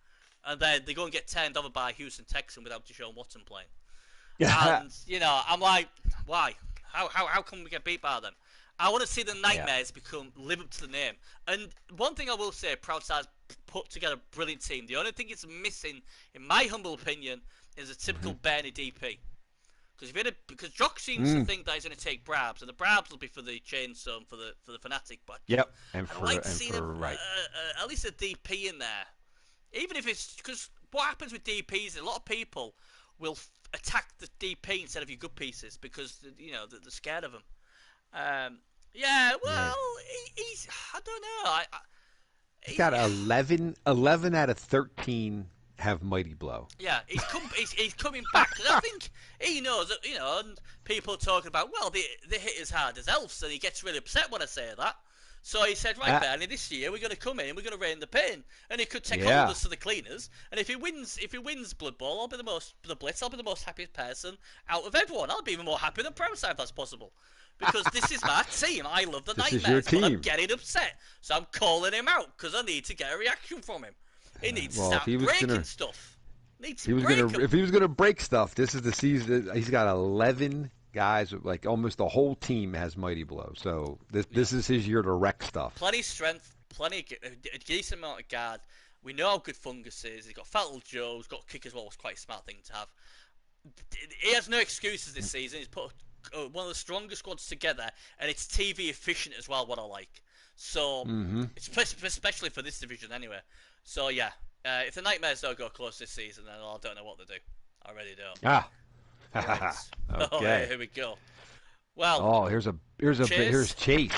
and then they go and get turned over by Houston Texans without Deshaun Watson playing. And I'm like, why? How can we get beat by them? I want to see the Nightmares live up to the name. And one thing I will say, Proudstar's put together a brilliant team. The only thing it's missing, in my humble opinion, is a typical Bernie DP. Because Jock seems to think that he's going to take Brabs, and the Brabs will be for the Chainsaw and for the Fanatic. But and I'd like to see at least a DP in there, even if it's because what happens with DPs is a lot of people will attack the DP instead of your good pieces because they're scared of him. He's I don't know. He's got 11 out of 13. Have Mighty Blow. Yeah, he's coming back. I think he knows that, and people are talking about, well, they hit as hard as elves, and he gets really upset when I say that. So he said, right, Bernie, this year we're going to come in and we're going to rein the pin, and he could take holders to the cleaners, and if he wins Blood Bowl, I'll be the Blitz, I'll be the most happiest person out of everyone. I'll be even more happy than Prowside if that's possible. Because this is my team. I love the Nightmares, but I'm getting upset. So I'm calling him out because I need to get a reaction from him. He needs to start breaking stuff. If he was gonna break stuff, this is the season. He's got 11 guys, like almost the whole team has Mighty Blow. So this is his year to wreck stuff. Plenty strength, a decent amount of guard. We know how good Fungus is. He's got Fatal Joe. He's got kick as well. It's quite a smart thing to have. He has no excuses this season. He's put one of the strongest squads together, and it's TV efficient as well. What I like. So especially for this division anyway. So yeah, if the Nightmares don't go close this season, then I don't know what to do. I really don't. Right. Okay. Oh, yeah, here we go. Well. Here's Chase.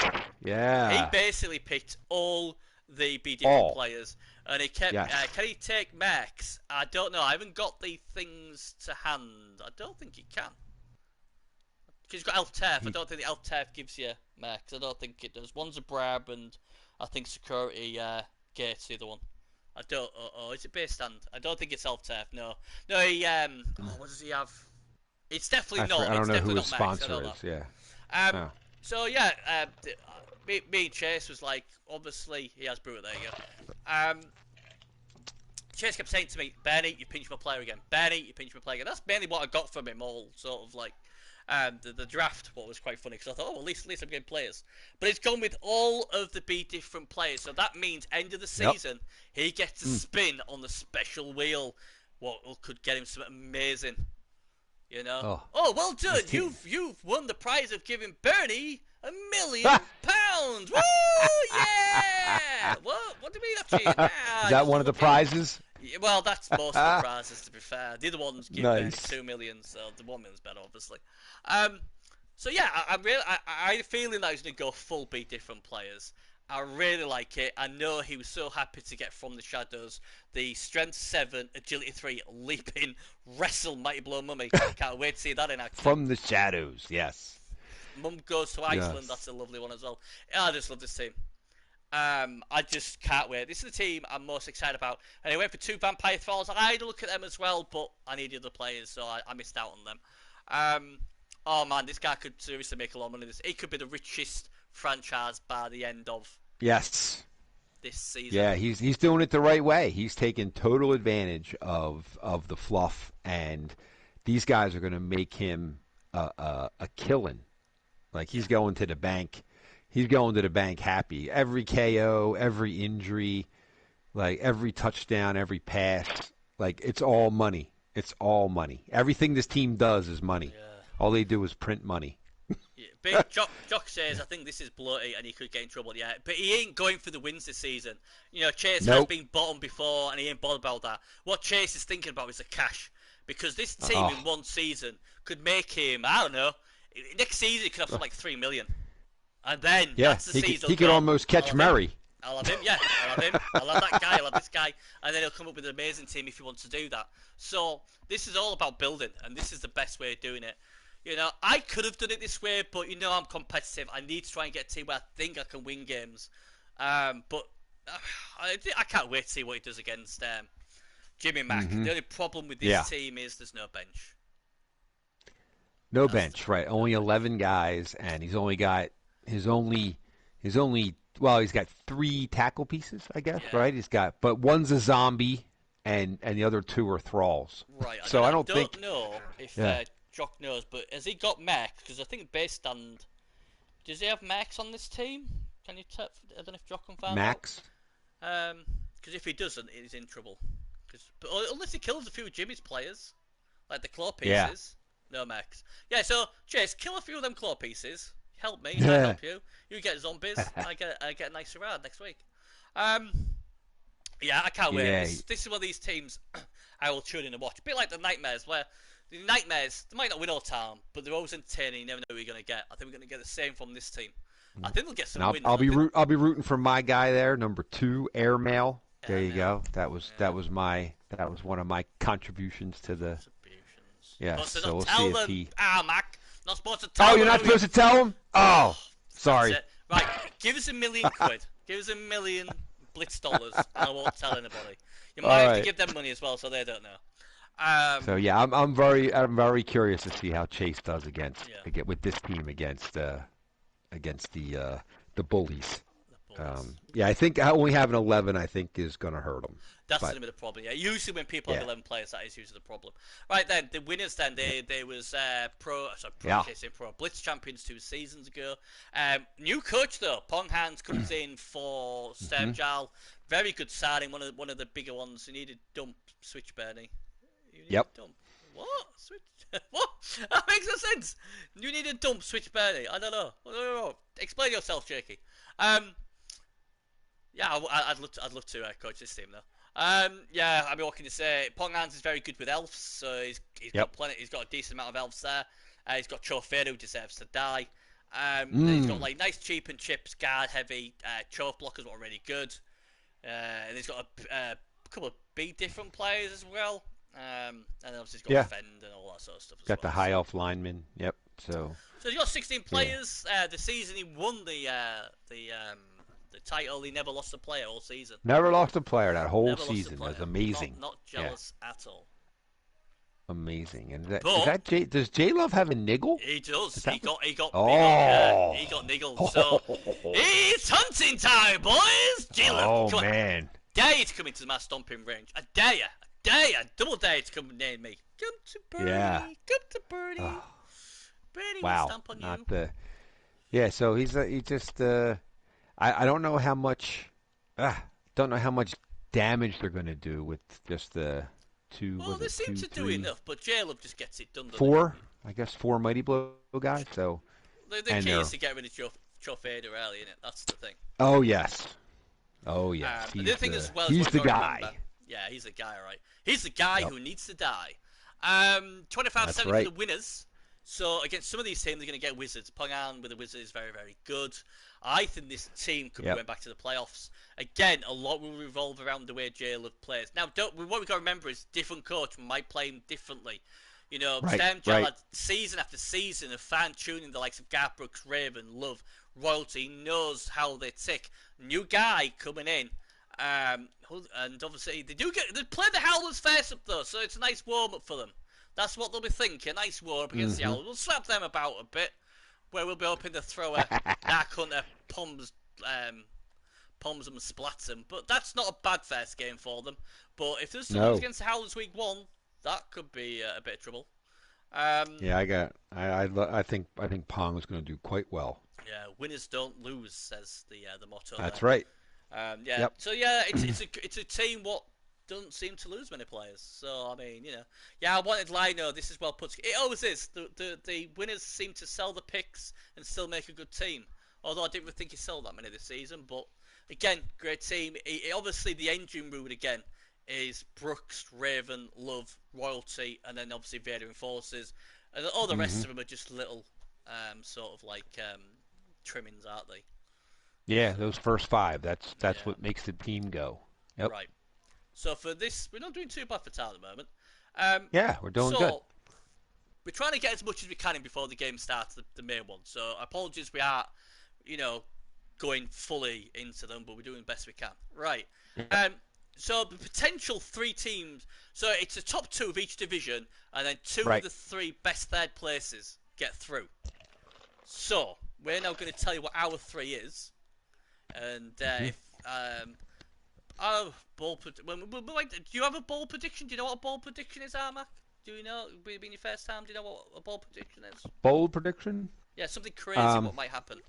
Yeah. He basically picked all the B different players, and he kept. Can he take Max? I don't know. I haven't got the things to hand. I don't think he can. He's got Elf Turf. I don't think the Elf Turf gives you Max. I don't think it does. One's a Brab, and I think Security Gates the other one. I don't. Is it base stand? I don't think it's Elf Turf. No. He. What does he have? It's definitely not. I don't know who his sponsor is. Yeah. So yeah, me and Chase was like, obviously he has Brewer. There you go. Chase kept saying to me, "Bernie, you pinch my player again. Bernie, you pinch my player again." That's mainly what I got from him. All sort of like. The draft, what was quite funny, because I thought, at least I'm getting players. But it's gone with all of the B different players, so that means end of the season, he gets to spin on the special wheel, what could get him something amazing, Oh, well done! You've won the prize of giving Bernie £1 million. Woo! Yeah! What do we mean actually? Is that one of the prizes? Well, that's most of the prizes, to be fair. The other ones give $2 million, so the $1 million's better, obviously. So yeah, I had a feeling that I was going to go full beat different players, I really like it. I know he was so happy to get from the shadows the strength 7, agility 3, leaping, wrestle Mighty Blow Mummy. Can't wait to see that in action. From the shadows, yes. Mum goes to Iceland. Yes. That's a lovely one as well. I just love this team. I just can't wait. This is the team I'm most excited about. And I went for 2 Vampire Thralls. I had a look at them as well, but I needed other players, so I missed out on them. Oh man, this guy could seriously make a lot of money. He could be the richest franchise by the end of Yes. this season. Yeah, he's doing it the right way. He's taking total advantage of the fluff, and these guys are going to make him a killing. Like, he's going to the bank. He's going to the bank happy. Every KO, every injury, like every touchdown, every pass, like it's all money. It's all money. Everything this team does is money. Yeah. All they do is print money. Yeah. But Jock says, I think this is bloated and he could get in trouble. Yeah, but he ain't going for the wins this season. You know, Chase has been bottom before and he ain't bothered about that. What Chase is thinking about is the cash. Because this team in one season could make him, I don't know, next season he could have like 3 million. And then that's the season. He could almost catch Murray. I'll have him, yeah. I'll have him. I'll have that guy. I'll have this guy. And then he'll come up with an amazing team if he wants to do that. So this is all about building, and this is the best way of doing it. You know, I could have done it this way, but you know I'm competitive. I need to try and get a team where I think I can win games. But I can't wait to see what he does against Jimmy Mack. Mm-hmm. The only problem with this team is there's no bench. No bench, right? Only 11 guys, and he's only got he's got 3 tackle pieces, I guess, right? He's got, but one's a zombie, and the other 2 are thralls. Right. So I don't know if Jock knows, but has he got Max? Because I think base stand. Does he have Max on this team? Can you I don't know if Jock can find Max? Because if he doesn't, he's in trouble. But unless he kills a few of Jimmy's players, like the claw pieces. No Max. Yeah. So Chase, kill a few of them claw pieces. Help me. I help you. You get zombies. I get a nice reward next week. Yeah, I can't wait. Yeah. This is one of these teams I will tune in and watch. A bit like the Nightmares, where the Nightmares, they might not win all the time, but they're always entertaining. You never know who you're going to get. I think we're going to get the same from this team. I think they'll get some wins. I'll be rooting for my guy there, number 2, Airmail. There you go. That was one of my contributions to the. Yeah. So we'll see if he. Mac. Not supposed to tell. Oh, you're not supposed to tell him? Oh, sorry. Right, give us £1 million quid. Give us $1 million Blitz dollars, and I won't tell anybody. You might have to give them money as well, so they don't know. So yeah, I'm very curious to see how Chase does with this team against the bullies. Yeah, I think only having 11, I think, is going to hurt them. That's going to be the problem. Yeah, usually when people have 11 players, that is usually the problem. Right then, the winners then they was Blitz champions 2 seasons ago. New coach though, Pong Hands comes in for Sturmjal. Very good signing, one of the bigger ones. You needed dump switch Bernie. Dump. What? Switch? What? That makes no sense. You need a dump switch Bernie. I don't know. Explain yourself, Jakey. Yeah, I'd love to coach this team though. Yeah, I mean, what can you say? Pong Hands is very good with elves, so he's got plenty. He's got a decent amount of elves there. He's got Chofedo, who deserves to die. He's got like nice cheap and chips, guard heavy. Chof blockers are really good. And he's got a couple of big different players as well. And obviously he's got Fend and all that sort of stuff. Got the high elf lineman. Yep. So he's got 16 players. The season he won the title. He never lost a player all season. Never lost a player that whole season. That's amazing. Not jealous at all. Amazing. And does J Love have a niggle? He does. He got he got niggled. So it's hunting time, boys. J Love. Oh man. Dare you to come into my stomping range. I dare you. Double dare you to come near me. Come to Birdie. Yeah. Come to Birdie. Oh. Birdie will stomp on you. Yeah, so he just I don't know how much damage they're going to do with just the 2. Well, they seem to do enough, but J-Love just gets it done. 4, I guess 4 Mighty Blow guys. So the key is to get rid of Chofedo early, innit? That's the thing. Oh yes. The thing as well, he's the guy. Remember, yeah, he's the guy, right? He's the guy who needs to die. 25-7 for the winners. So against some of these teams, they're going to get wizards. Pongan with a wizard is very, very good. I think this team could be going back to the playoffs. Again, a lot will revolve around the way Jay Love plays. Now, what we've got to remember is different coach might play him differently. You know, Stan Jarrell had season after season of fine-tuning the likes of Garth Brooks, Raven, Love, Royalty. He knows how they tick. New guy coming in. And obviously, they play the Howlers face up, though, so it's a nice warm-up for them. That's what they'll be thinking. Nice warm-up against the Howlers. We'll slap them about a bit, where we'll be hoping to throw a Dark Hunter, Poms them and splats them. But that's not a bad first game for them. But if there's something against the Howlers week 1, that could be a bit of trouble. I think Pong's going to do quite well. Yeah, winners don't lose, says the motto. That's there. right. So it's a team what doesn't seem to lose many players. So I mean, I wanted Lino. This is well put. It always is. The winners seem to sell the picks and still make a good team. Although I didn't really think he sold that many this season, but again, great team. Obviously, the engine room again is Brooks, Raven, Love, Royalty, and then obviously Vader and Forces, and all the rest of them are just little sort of like trimmings, aren't they? Yeah, those first 5. That's what makes the team go. Yep. Right. So for this, we're not doing too bad for time at the moment. We're doing good. We're trying to get as much as we can in before the game starts, the main one. So apologies, we are, going fully into them, but we're doing the best we can. Right. So the potential 3 teams. So it's the top 2 of each division, and then 2 of the 3 best third places get through. So we're now going to tell you what our 3 is, and if do you have a bold prediction? Do you know what a bold prediction is, Armac? Do you know? Being your first time, do you know what a bold prediction is? Bold prediction? Yeah, something crazy. What might happen?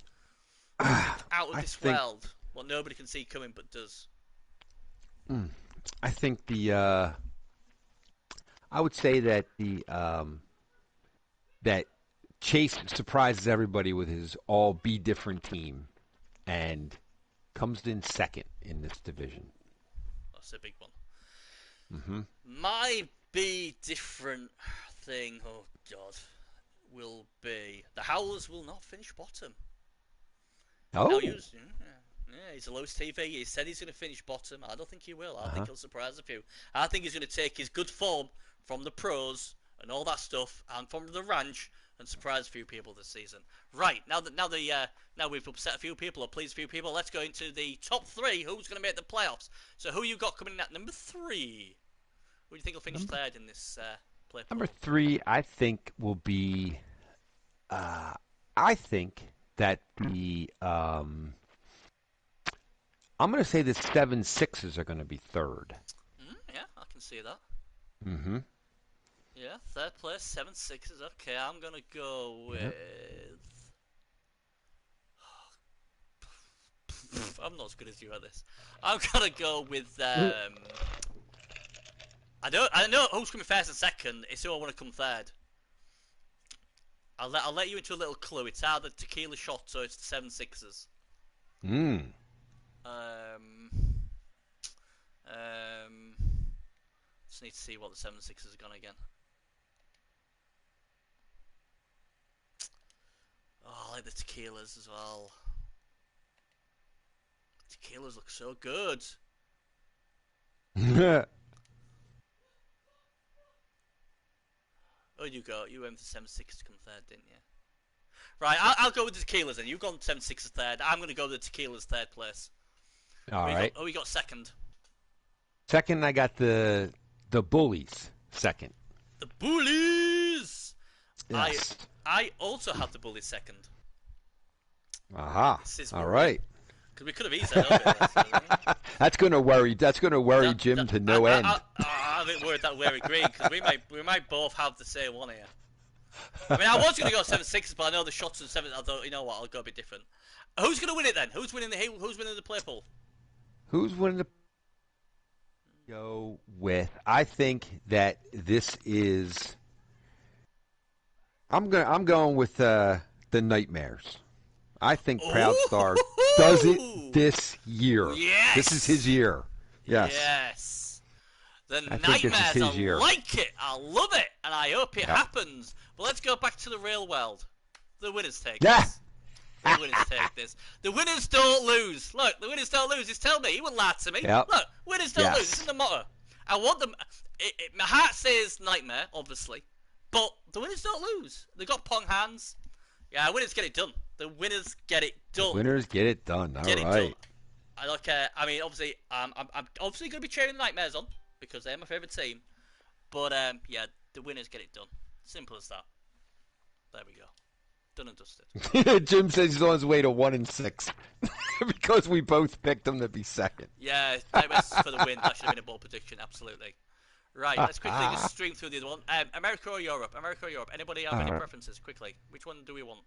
Out of this world. What nobody can see coming, but does. I think I would say that that Chase surprises everybody with his all be different team, and comes in second in this division. That's a big one. My be different thing, oh God, will be the Howlers will not finish bottom. Oh. He's a lowest TV. He said he's going to finish bottom. I don't think he will. I think he'll surprise a few. I think he's going to take his good form from the pros and all that stuff, and from the ranch, and surprise a few people this season. Right, now we've upset a few people or pleased a few people, let's go into the top 3. Who's going to make the playoffs? So who you got coming in at number 3? Who do you think will finish third in this play? Number 3, I think, will be. I think that the. I'm going to say the 7-6s are going to be third. Yeah, I can see that. Yeah, third place, 7-6s. Okay, I'm going to go with. I'm not as good as you at this. I'm going to go with. I know who's coming first and second. It's who I want to come third. I'll let you into a little clue. It's either Tequila Shot or it's the 7-6s. Just need to see what the 7-6s are gone again. Oh, I like the tequilas as well. Tequilas look so good. Oh, you went for 7-6 to come third, didn't you? Right, I'll go with the tequilas then. You've gone 7-6 as third. I'm going to go with the tequilas third place. All right. We got second. Second, I got the Bullies. Second. The Bullies. Yes. I also have the Bullies second. Aha. All right. Because we could have easily done it. That's going to worry. That's going to worry Jim to no end. I'm a bit worried that we're agreeing because we might both have the same one here. I mean, I was going to go 7-6s, but I know the shots are 7. I thought, you know what, I'll go a bit different. Who's going to win it then? Who's winning the play pool? Who's winning the? Go with. I think that this is. I'm going with the Nightmares. I think Proud Star does it this year. Yes. This is his year. Yes. Yes. The I Nightmares. I like it. I love it, and I hope it happens. But let's go back to the real world. The winners take. Yeah. This. The winners take this. The winners don't lose. Look, the winners don't lose. Just tell me. He wouldn't lie to me. Yep. Look, winners don't Yes. lose. This is the motto. I want them. My heart says nightmare, obviously, but the winners don't lose. They got pong hands. Yeah, winners get it done. The winners get it done. Winners get it done. All Get it right. done. I don't care. I mean, obviously, I'm obviously going to be cheering the Nightmares on because they're my favourite team. But yeah, the winners get it done. Simple as that. There we go. Done and dusted. Jim says he's on his way to 1-6 because we both picked him to be second. Yeah, Nightmares for the win. That should have been a bold prediction. Absolutely. Right, let's quickly just stream through the other one. America or Europe? America or Europe? Anybody have any preferences? Quickly. Which one do we want?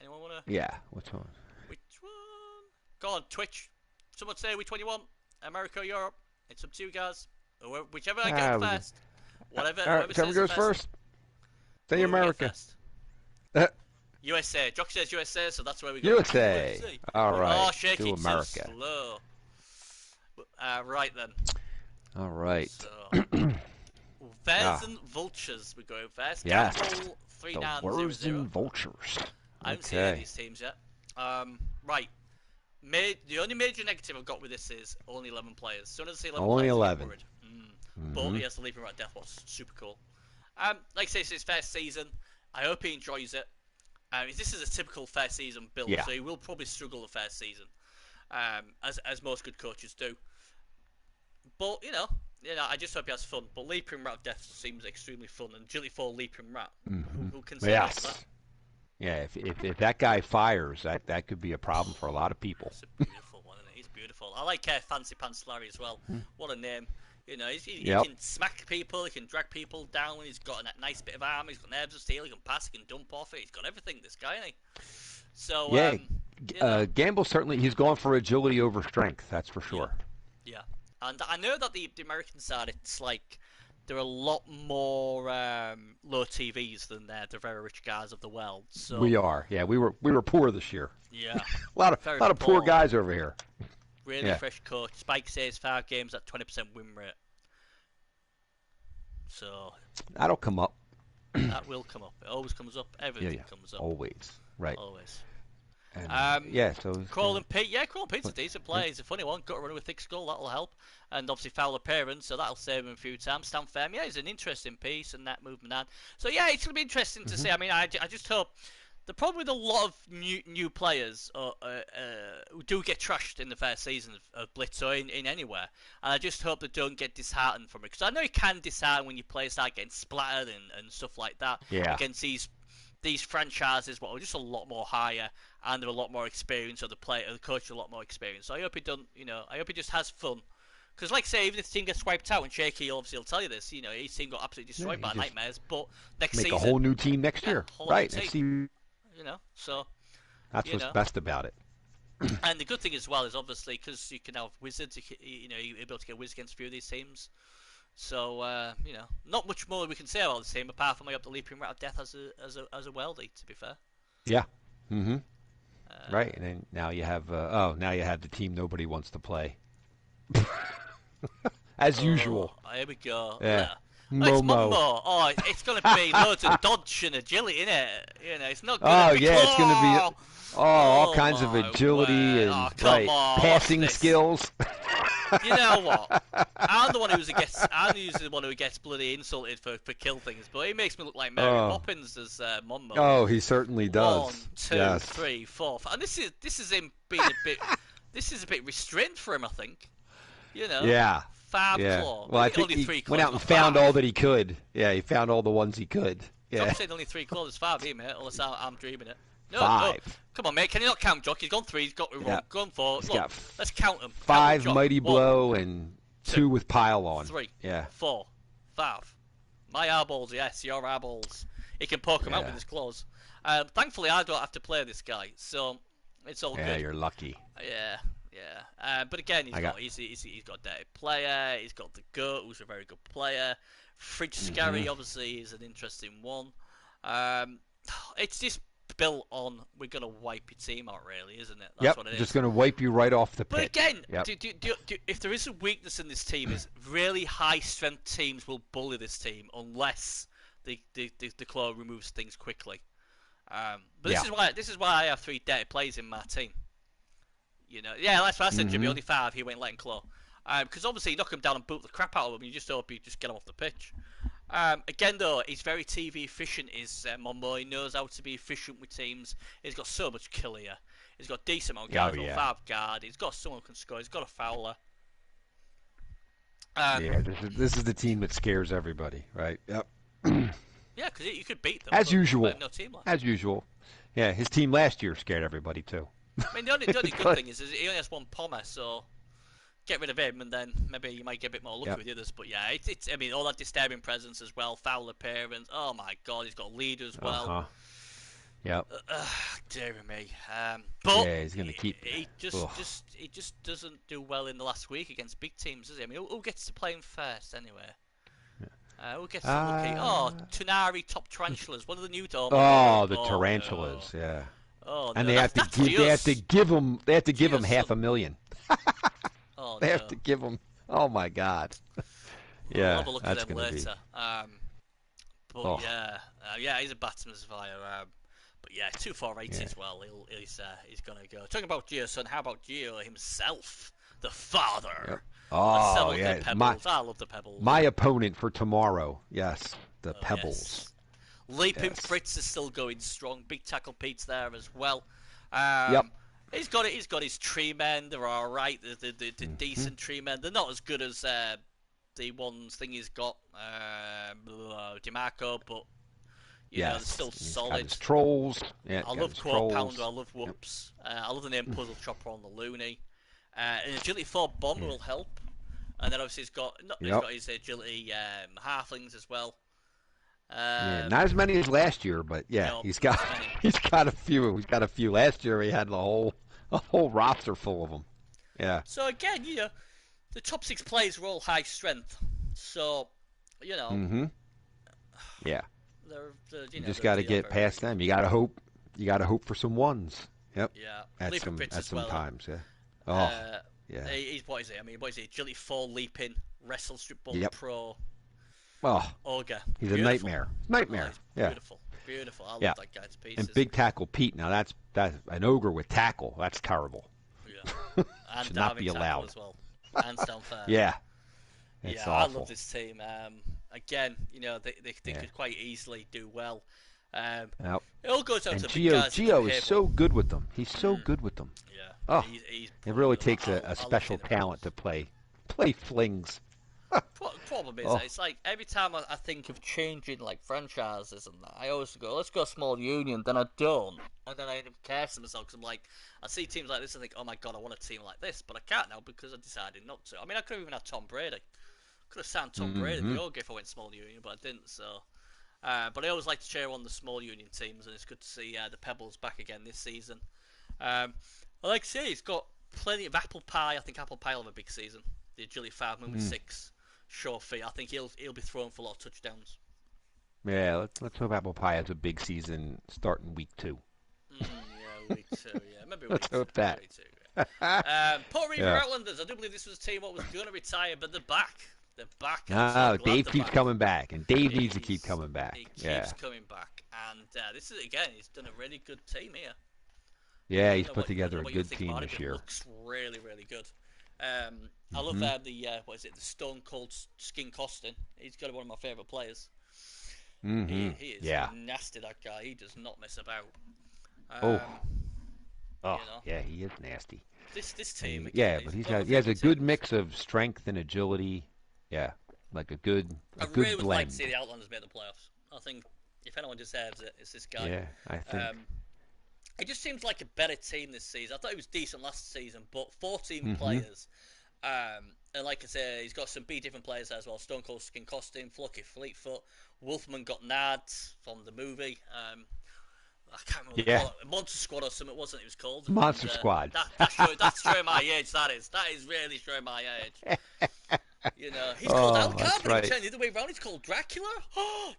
Anyone want to? Yeah, which one? Which one? Go on, Twitch. Someone say which one you want. America or Europe? It's up to you guys. Or whichever I get first. Whatever. All right, whichever goes first. Say America. USA. Jock says USA, so that's where we go. USA. All right. Oh, shaky. Do America. So slow. Right then. All right. So, Bears and Vultures. We're going first. Yes. Gamble, The Bears and Vultures. I haven't seen any of these teams yet. Right. The only major negative I've got with this is only 11 players. As soon as I see 11 only players, 11. But he has the leaping rat death was super cool. Like I say, it's his first season. I hope he enjoys it. This is a typical first season build, so he will probably struggle the first season, as most good coaches do. But you know, I just hope he has fun. But leaping rat of death seems extremely fun, and Agility 4 leaping rat. Who can say that? Yeah, if that guy fires, that could be a problem for a lot of people. It's a beautiful one, isn't it? He's beautiful. I like Fancy Pants Larry as well. What a name. You know, he can smack people, he can drag people down, he's got a nice bit of armor, he's got nerves of steel, he can pass, he can dump off it, he's got everything, this guy, isn't he? So, Gamble certainly, he's going for agility over strength, that's for sure. Yeah. And I know that the American side, it's like, there are a lot more low TVs than the very rich guys of the world. So we are, we were poor this year. Yeah. a lot of poor guys over here. Really fresh coach. Spike says 5 games at 20% win rate. So that'll come up. That will come up. It always comes up. Everything comes up. Always. Right. Always. And, so Crawl and Pete. Yeah, Crawl and Pete's a decent player. He's a funny one. Got to run with thick skull. That'll help. And obviously foul appearance, so that'll save him a few times. Stand firm. Yeah, he's an interesting piece and that movement on. So yeah, it's gonna be interesting to see. I mean, I just hope. There probably a lot of new players who do get trashed in the first season of Blitz or in anywhere, and I just hope they don't get disheartened from it, because I know you can dishearten when your players start getting splattered and stuff like that against these franchises, but are just a lot more higher and they're a lot more experienced, or the coach are a lot more experienced. So I hope he don't, I hope he just has fun. Because, like I say, even if the team gets wiped out, and Shaky obviously will tell you this, his team got absolutely destroyed by Nightmares, but next season... Make a whole new team next year. Right. So... That's what's best about it. And the good thing as well is, obviously, because you can have wizards, you're able to get wizards against a few of these teams. So, not much more we can say about this team, apart from I got the leaping rat of death as a weldie, to be fair. Yeah. Right, and then now you have the team nobody wants to play. As usual. Here we go. Yeah. It's Momo. Oh, it's going to be loads of dodge and agility, innit? It's not going to be... it's going to be all kinds of agility and passing skills. You know what? I'm the one who gets bloody insulted for kill things, but he makes me look like Mary Poppins as Momo. Oh, he certainly does. 1, 2, 3, 4, 5. And this is him being a bit... This is a bit restrained for him, I think. Yeah. 5 claw. Well, I think he went out and found all that he could. Yeah, he found all the ones he could. Yeah. Tom said only 3 claws. It's 5 here, mate. Unless I'm dreaming it. No, 5. No. Come on, mate. Can you not count, Jock? He's gone 3. He's got gone 4. Look, let's count them. 5 mighty blow and 2 with pile on. 3. Yeah. 4. 5. My eyeballs, yes, your eyeballs. He can poke them out with his claws. Thankfully, I don't have to play this guy, so it's all good. Yeah, you're lucky. Yeah. But again, he's got a dirty player. He's got the GOAT, who's a very good player. Fridge Scary, obviously, is an interesting one. It's just built on we're gonna wipe your team out, really, isn't it? That's what it is. Just gonna wipe you right off the pitch. But again, if there is a weakness in this team, is really high strength teams will bully this team unless the claw removes things quickly. But this is why I have 3 dirty players in my team. You know, yeah, that's what I said, Jimmy. Only 5 he went letting claw. Because obviously you knock him down and boot the crap out of him, you just hope you just get him off the pitch. Again, though, he's very TV efficient. He knows how to be efficient with teams. He's got so much kill here. He's got decent amount of guards, 5 guard. He's got someone who can score. He's got a fouler. This is the team that scares everybody, right? Yep. Yeah, because you could beat them. As usual. No team like As usual. Yeah, his team last year scared everybody, too. I mean, the only good thing is he only has 1 pommer, so get rid of him, and then maybe you might get a bit more lucky with the others. But yeah, it's I mean, all that disturbing presence as well, foul appearance. Oh my God, he's got a leader as well. Yep. Dear me. But yeah, he's gonna keep. He just doesn't do well in the last week against big teams, does he? I mean, who gets to play him first anyway? Who gets to look at? Oh, Tunari top tarantulas. What are the new dogs? Oh, the tarantulas. No. Yeah. Oh, and no, they have to give him $500,000. Oh, they have to give him. Oh my God. We'll have a look at them later. But yeah, he's a batsman's fire. But yeah, 248 as well. He's gonna go. Talking about Gio's son, how about Gio himself, the father? Yep. Oh yeah, I love the pebbles. My opponent for tomorrow. Yes, the pebbles. Yes. Leaping Fritz is still going strong. Big tackle Pete's there as well. He's got his tree men. They're all right. They're decent tree men. They're not as good as the ones he's got, DeMarco, but you know, they're still solid. His trolls. Yeah, I love Quote Pounder. I love Whoops. I love the name Puzzle Chopper on the Looney. An agility 4 bomber will help, and then obviously he's got his agility halflings as well. Not as many as last year, but he's got a few. He's got a few. Last year he had a whole roster full of them. Yeah. So again, you know, the top 6 players were all high strength. So, you know. Mm-hmm. Yeah. You just got to get past them. You got to hope. You got to hope for some ones. Yep. Yeah. At some times. Yeah. Yeah. He's what is it? I mean, what is it? Agility 4 leaping, wrestle strip ball pro. Oh, Ogre. He's a nightmare. Beautiful. I love that guy to pieces. And big tackle Pete. Now that's an ogre with tackle. That's terrible. Yeah. And should not be allowed as well. Hands down fair. Yeah. It's awful. I love this team. Again, you know, they could quite easily do well. It all goes down to the big guys. Gio is so good with them. He's so good with them. Yeah. Oh, it really takes a special talent to play flings. Problem is, it's like every time I think of changing like franchises and that, I always go, let's go small union, then I don't, and then I end up cursing myself because I'm like, I see teams like this and think, oh my God, I want a team like this, but I can't now because I decided not to. I mean, I could have even had Tom Brady. Could have signed Tom Brady the old if I went small union, but I didn't. So, but I always like to cheer on the small union teams, and it's good to see the Pebbles back again this season. I like to say he's got plenty of apple pie. I think apple pie will have a big season. The agility 5 movement 6. Sure feet. I think he'll be thrown for a lot of touchdowns. Yeah, let's hope Apple Pie has a big season starting week 2. Yeah, week 2. Yeah, maybe week 2. Let's hope that. Week 2, yeah. Port River Outlanders. I do believe this was a team that was going to retire, but they're back. They're back. Dave keeps coming back, and Dave needs to keep coming back. He keeps coming back, and this is again. He's done a really good team here. Yeah, he's put together a good team this year. It looks really, really good. I love the Stone Cold Skin Costin. He's got one of my favourite players. He is nasty, that guy. He does not mess about. Yeah, he is nasty. This team. Again, but he has a good mix of strength and agility. Yeah, like a good blend. I really would like to see the Outlanders make the playoffs. I think if anyone deserves it, it's this guy. Yeah, I think. It just seems like a better team this season. I thought he was decent last season, but 14 players. And like I say, he's got some different players there as well. Stone Cold Skin Costume, Flucky Fleetfoot, Wolfman got Nads from the movie. I can't remember what they call it. Monster Squad or something, wasn't it? It was called Monster Squad. That's showing my age. That is really showing my age. You know, he's called Alcab, but he turned the other way around. He's called Dracula.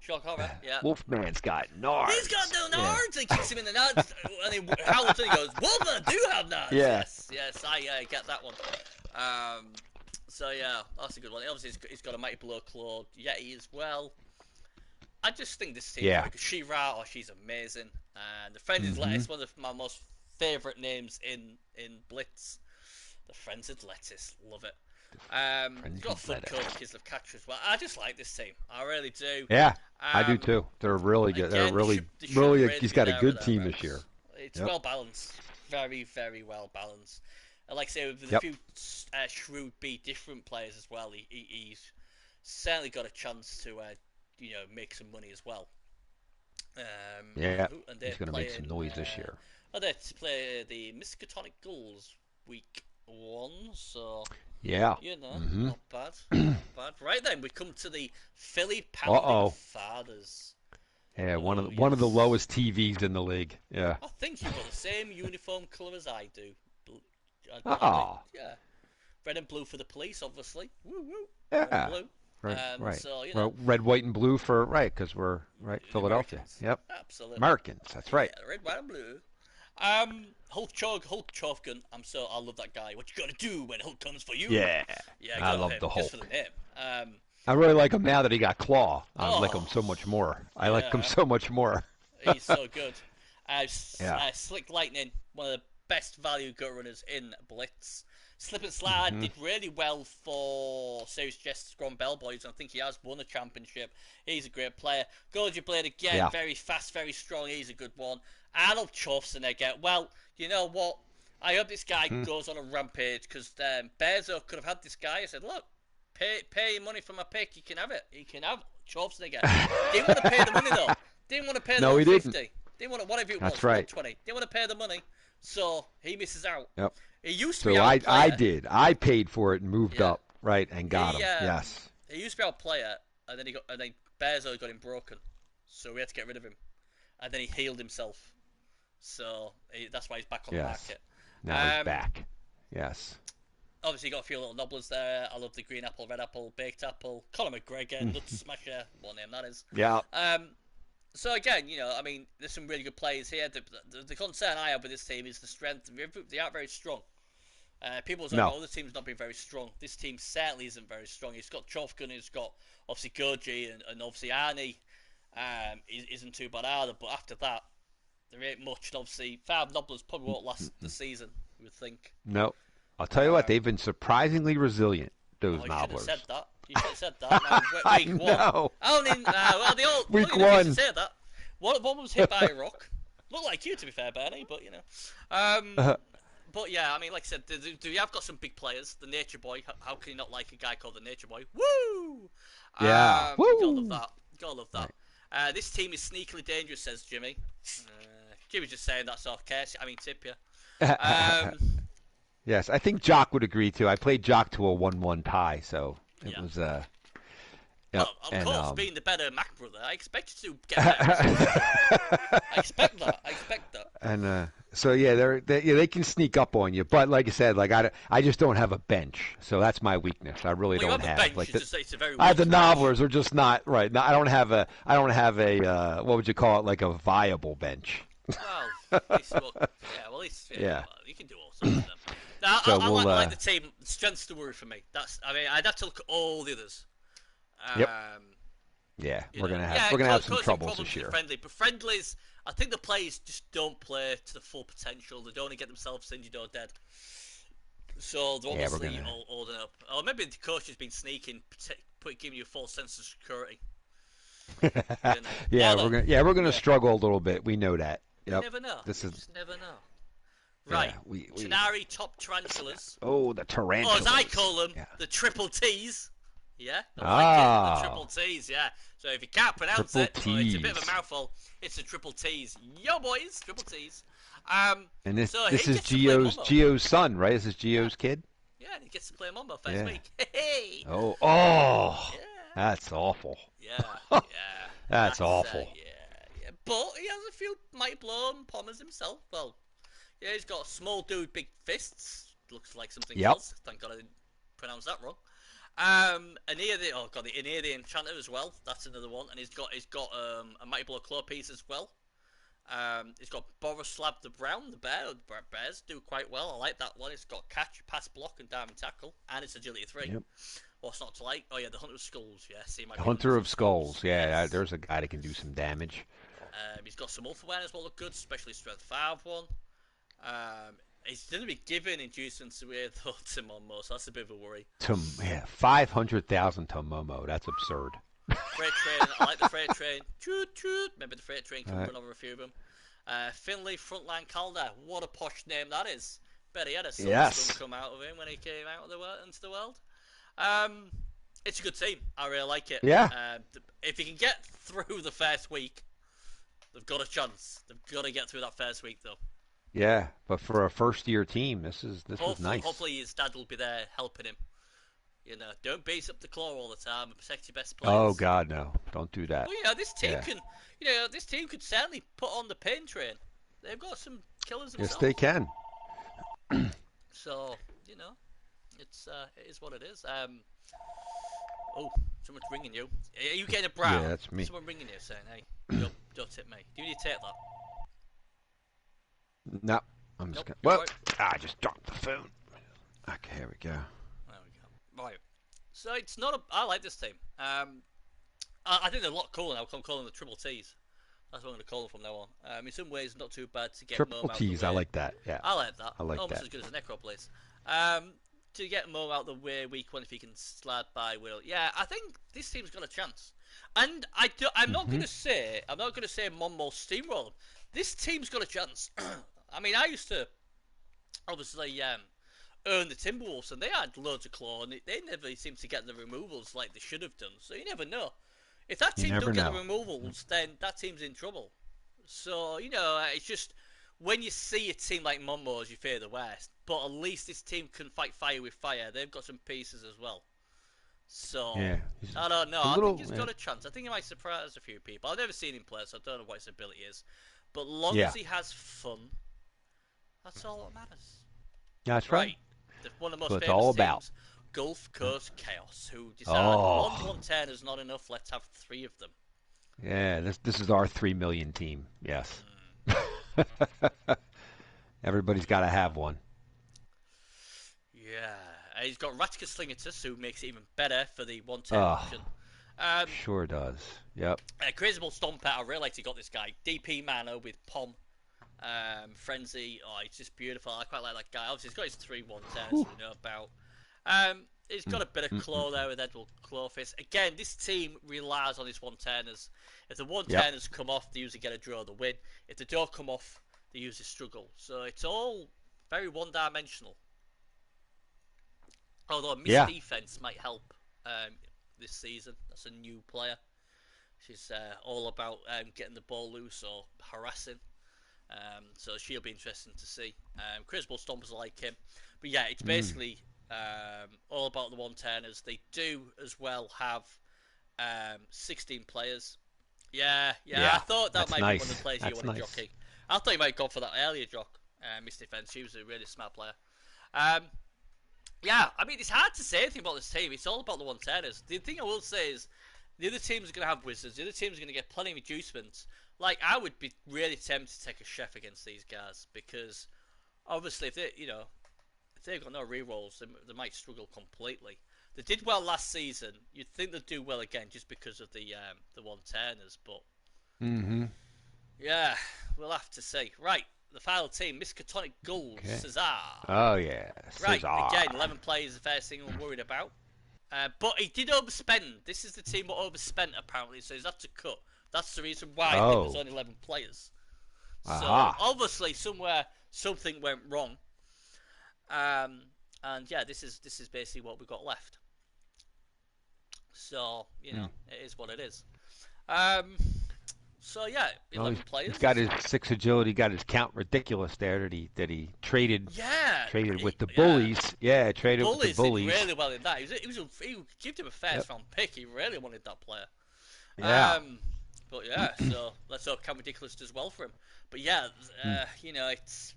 Shock horror. Yeah. Wolfman's got nards. He's got no nards. He kicks him in the nards, and he howls and he goes, "Wolfman, I do have nards." Yeah. Yes, I get that one. So yeah, that's a good one. Obviously, he's got a mighty blow clawed Yeti as well. I just think this team, Yeah. like She-Ra, she's amazing. And the Frenzied Lettuce, one of my most favourite names in Blitz. The Frenzied Lettuce, love it. It's got fun kids of catch as well. I just like this team. I really do. Yeah, I do too. They're really good. Again, They're really. He's got a good team this year. It's well balanced. Very, very well balanced. And like I say, with a few shrewd B different players as well, he's certainly got a chance to make some money as well. And he's going to make some noise this year. They play the Miskatonic Gulls week 1, so not bad. Not bad. Right then, we come to the Philly Pounding Fathers. Yeah, one of the lowest TVs in the league. Yeah. I think you've got the same uniform colour as I do. Yeah. Red and blue for the police, obviously. Woo woo. Yeah. Blue. Right. So, red, white, and blue because we're Philadelphia. Americans. Yep. Absolutely. Americans. That's right. Yeah, red, white, and blue. Hulk Chofgun. I love that guy. What you gotta do when Hulk comes for you? Yeah. Yeah. I love the Hulk. Just for the name. I really like him now that he got Claw. I like him so much more. I like him so much more. He's so good. Slick Lightning, one of the best value gut runners in Blitz. Slip and Slide did really well for Serious Jest Scrum Bellboys. I think he has won a championship. He's a great player. Gorgia Blade again, very fast, very strong. He's a good one. Arnold Schwarzenegger. Well, you know what? I hope this guy goes on a rampage because Bezo could have had this guy. I said, look, pay money for my pick. You can have it. He can have Schwarzenegger. Didn't want to pay the money though. Didn't want to pay the 150. Didn't want to, whatever it was. That's right. 120. Didn't want to pay the money, so he misses out. Yep. He used to be our player. I did. I paid for it and moved up, right, and got him. Yes. He used to be our player, and then Bezo got him broken, so we had to get rid of him, and then he healed himself, so that's why he's back on the market. Now he's back. Yes. Obviously, you got a few little nobblers there. I love the green apple, red apple, baked apple, Conor McGregor, Nut Smasher, what name that is. Yeah. So again, there's some really good players here. The concern I have with this team is the strength. They aren't very strong. People say, the team's not been very strong. This team certainly isn't very strong. It's got Chofgun, it's got obviously Goji, and obviously Arnie isn't too bad either. But after that, there ain't much. And obviously, 5 nobblers probably won't last the season, you would think. No. I'll tell you what, they've been surprisingly resilient, those nobblers. You should have said that. Now, week 1. No. Week 1. Say that. One was hit by a rock. Looked like you, to be fair, Bernie, but But yeah, I mean, like I said, we have got some big players. The Nature Boy. How can you not like a guy called the Nature Boy? Woo! Yeah. Woo! Gotta love that. Right. This team is sneakily dangerous, says Jimmy. Jimmy's just saying that sort of case. I mean, tip you. Yes, I think Jock would agree too. I played Jock to a 1-1 tie, so it was. Well, of course, being the better Mac brother, I expect you to get better. I expect that. And so they can sneak up on you, but like I said, I just don't have a bench, so that's my weakness. I really don't have. I have the nobblers are just not right. I don't have a what would you call it, like a viable bench. Well, at least you can do all sorts of them. Now, I like the team. Strength's the worry for me. I'd have to look at all the others. We're gonna have some troubles this year. But friendlies, I think the players just don't play to the full potential. They don't want to get themselves injured or dead. So they're obviously all holding up. Or maybe the coach has been sneaking, giving you a false sense of security. We're gonna struggle a little bit. We know that. Yep. You never know. Just never know. Right, Tenari Top Tarantulas. Oh, the tarantulas. Or as I call them, the Triple T's. Yeah, the Triple T's, yeah. So if you can't pronounce it's a bit of a mouthful, it's the Triple T's. Yo, boys, Triple T's. And this is Gio's son, right? This is Gio's kid? Yeah, and he gets to play Mumbo first week. Hey! Oh, yeah. That's awful. Yeah. That's awful. Yeah. But he has a few might blow and pommers himself. Well, yeah, he's got a small dude, big fists. Looks like something else. Thank God I didn't pronounce that wrong. The Anir the Enchanter as well. That's another one. And he's got a Mighty Blow claw piece as well. He's got Borislav the Brown, the bear. The bears do quite well. I like that one. It's got catch, pass, block, and diving tackle, and it's agility 3. What's not to like? Oh yeah, the Hunter of Skulls. Yes, he might be Hunter of Skulls. Yeah, Yes. there's a guy that can do some damage. He's got some ultra awareness will look good, especially Strength 5 one. He's going to be given inducements away though to Momo, so that's a bit of a worry. 500,000 to Momo. That's absurd. Freight train, I like the freight train. Toot toot. Maybe the freight train can run over a few of them. Finley Frontline Calder. What a posh name that is. Bet he had a silver come out of him when he came out of into the world. It's a good team. I really like it. Yeah. If you can get through the first week, they've got a chance. They've got to get through that first week though. Yeah, but for a first-year team, this is nice. Hopefully his dad will be there helping him. You know, don't base up the claw all the time and protect your best players. Oh God, no! Don't do that. Well, this team can. This team could certainly put on the pain train. They've got some killers themselves. Yes, they can. So it is what it is. Oh, someone's ringing you. Are you getting a brow? Yeah, that's me. Someone ringing you saying, "Hey, don't tip me." Do you need to take that? No, I'm just Nope, gonna. Well, right. I just dropped the phone. Okay, here we go. There we go. Right. So it's not a. I like this team. I think they're a lot cooler now. I'm calling them the Triple T's. That's what I'm going to call them from now on. In some ways, not too bad to get Triple Mo out T's. the way. I like that. Yeah. I like that. I like Almost that. as good as a Necropolis. To get Mo out the way week one if he can slide by Will. Yeah, I think this team's got a chance. And I'm not going to say Monmo steamroll them. This team's got a chance. I mean, I used to obviously earn the Timberwolves, and they had loads of claw, and they never seemed to get the removals like they should have done. So you never know. If that team don't get the removals, then that team's in trouble. So, it's just when you see a team like Monmo's, you fear the worst. But at least this team can fight fire with fire. They've got some pieces as well. So, I don't know. I think he's got a chance. I think he might surprise a few people. I've never seen him play, so I don't know what his ability is. But long as he has fun, that's all that matters. That's right. One of the most famous all teams, about. Gulf Coast Chaos, who decided 110 is not enough, let's have 3 of them. Yeah, this is our 3 million team. Yes. Everybody's got to have one. Yeah. He's got Ratka Slingatus, who makes it even better for the 110 option. Sure does. Yep. Crazyable Stomper, I really like he got this guy. DP Mana with Pom. Frenzy, it's just beautiful. I quite like that guy. Obviously, he's got his 3 110s we know about. He's got a bit of claw there with Edward Clawfist. Again, this team relies on his 110ers. If the 110ers come off, they usually get a draw, the win. If they don't come off, they usually struggle. So it's all very one-dimensional. Although Miss Defense might help this season. That's a new player. She's all about getting the ball loose or harassing. So she'll be interesting to see. Crazyable Stompers like him. But yeah, it's basically all about the 110ers. They do as well have 16 players. Yeah. I thought that might be one of the players you want to jockey. I thought you might go for that earlier jock, Miss Defense. She was a really smart player. Yeah, I mean, it's hard to say anything about this team. It's all about the 110ers. The thing I will say is the other teams are going to have wizards. The other teams are going to get plenty of reducements. Like, I would be really tempted to take a chef against these guys because obviously if they've got no rerolls, they might struggle completely. They did well last season. You'd think they'd do well again just because of the 110ers, but yeah, we'll have to see. Right, the final team, Miskatonic Gulls, Cesar. Oh yeah, right. Again, 11 players, the first thing I'm worried about. But he did overspend. This is the team that overspent apparently, so he's had to cut. That's the reason why I think there's only 11 players. So obviously somewhere something went wrong. And yeah, this is basically what we've got left. So it is what it is. So yeah, 11 players. He's got his 6 agility, got his count ridiculous there that he traded. Traded with the bullies. Yeah, traded with the bullies. Did really well in that. He gave him a first round pick. He really wanted that player. Yeah. But yeah, so let's hope Count Ridiculous does well for him. But yeah, it's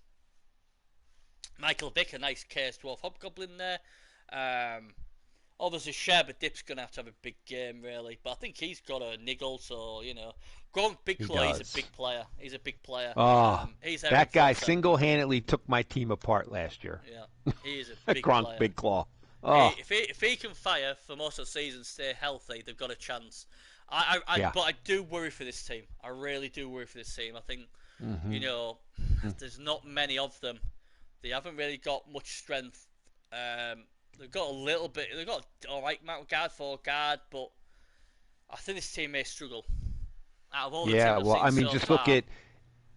Michael Vick, a nice Chaos Dwarf Hobgoblin there. Obviously, Sherba Dip's going to have a big game, really. But I think he's got a niggle, so, Gronk Big Claw, he's a big player. He's a big player. That guy single-handedly took my team apart last year. Yeah, he is a big Gronk player. Big Claw. Oh, If he can fire for most of the season, stay healthy, they've got a chance. yeah. But I do worry for this team. I really do worry for this team. I think, you Hmm. know, there's not many of them. They haven't really got much strength. They've got a little bit. They've got all right amount of guard for guard, but I think this team may struggle. Out of all the teams Yeah, I've well, seen I mean, so just look far, at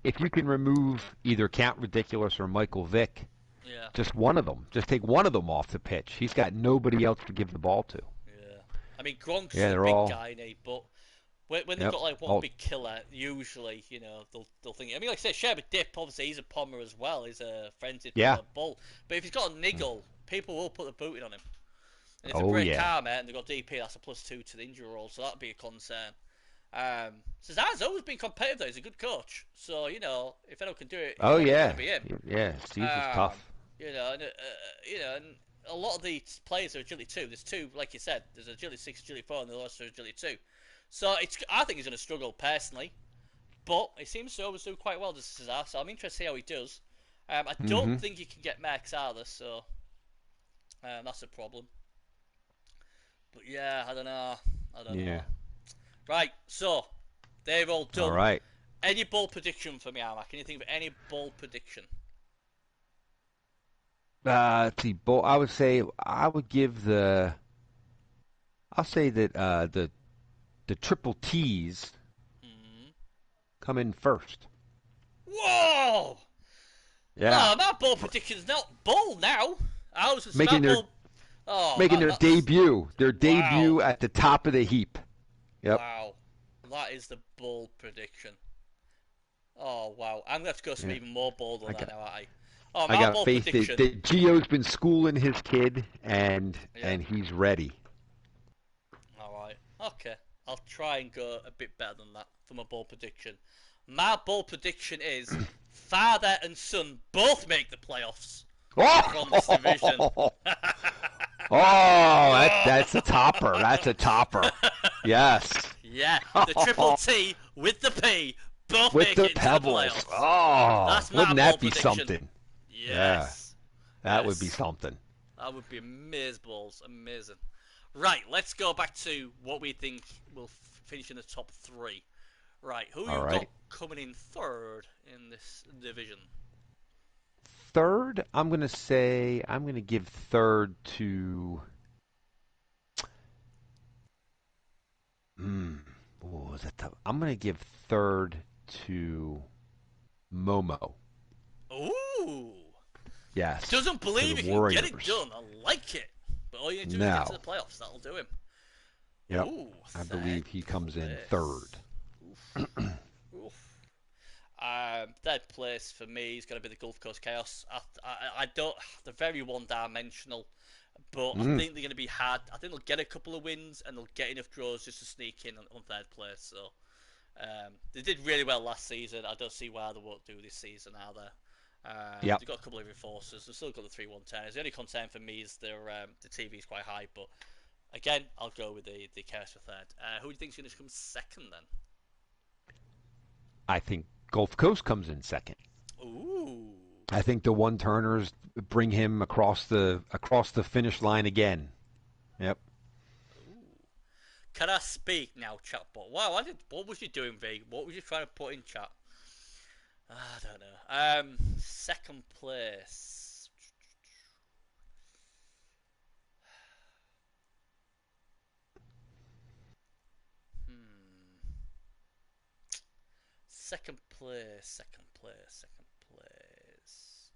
if you can remove either Count Ridiculous or Michael Vick, yeah, just one of them. Just take one of them off the pitch. He's got nobody else to give the ball to. yeah. I mean, Gronk's Yeah, a they're big all. guy, Nate, but when they've Yep. got like one All. big killer, usually they'll think. I mean, like I said, Sherwood Dip obviously he's a pommer as well. He's a frenzied Yeah. bull. But if he's got a niggle, people will put the booting on him. And if they Oh break yeah. arm and they've got DP, that's a +2 to the injury roll, so that'd be a concern. Cesare's always been competitive though. He's a good coach, so if anyone can do it, it's Oh probably going yeah. to be him. Yeah. Steve's is Um, tough. and a lot of the players are agility 2. There's two, like you said. There's agility 6, agility 4, and the rest are agility 2. So I think he's going to struggle personally, but he seems to always do quite well, does Cesar. So I'm interested to see how he does. I don't Hmm. think he can get Max either, so that's a problem. But yeah, I don't know. I don't know. Yeah. Right, so they're all All done. right. Any ball prediction for me, Arma? Can you think of any ball prediction? Let's see. I would say I would give the. I'll say that the triple T's Hmm. come in first. Whoa! Yeah. Oh, my ball prediction's not bull now. I was just Making about their ball. Oh, making their that's debut. Their wow, debut at the top of the heap. Yep. wow. That is the bull prediction. Oh wow, I'm gonna have to go some Yeah. even more bold than I that got now, aren't I? Oh, I my got ball faith that, prediction. that Gio's been schooling his kid and Yeah. he's ready. All right. Okay. I'll try and go a bit better than that for my ball prediction. My ball prediction is father and son both make the playoffs from this division. Oh, that's a topper. That's a topper. Yes. Yeah, the triple T with the P both With make the it into the pebbles. playoffs. Oh, That's my wouldn't ball that be prediction. something? Yes. That would be Yes. something. That would be amazing balls. Amazing. Right, let's go back to what we think will finish in the top 3. Right, who All you got right. coming in third in this division? Third, I'm going to give third to. What was it? I'm going to give third to Momo. Ooh. Yes. Doesn't To believe the he can get Warriors. it done. I like it. But all you need to do is No. get to the playoffs. That'll do him. Yep. Ooh, I believe he comes in place. third. Oof. Oof. Third place for me is going to be the Gulf Coast Chaos. I don't. They're very one-dimensional, but I think they're going to be hard. I think they'll get a couple of wins and they'll get enough draws just to sneak in on third place. So they did really well last season. I don't see why they won't do this season either. Yep. They've got a couple of enforcers. They've still got the 3-1-10s. The only concern for me is the TV is quite high, but again, I'll go with the Chaos for third. Who do you think's going to come second then? I think Gulf Coast comes in second. Ooh. I think the one turners bring him across the finish line again. Yep. Ooh. Can I speak now, chatbot? Wow, what was you doing, V? What was you trying to put in chat? I don't know. Second place. Second place. Second place. Second place.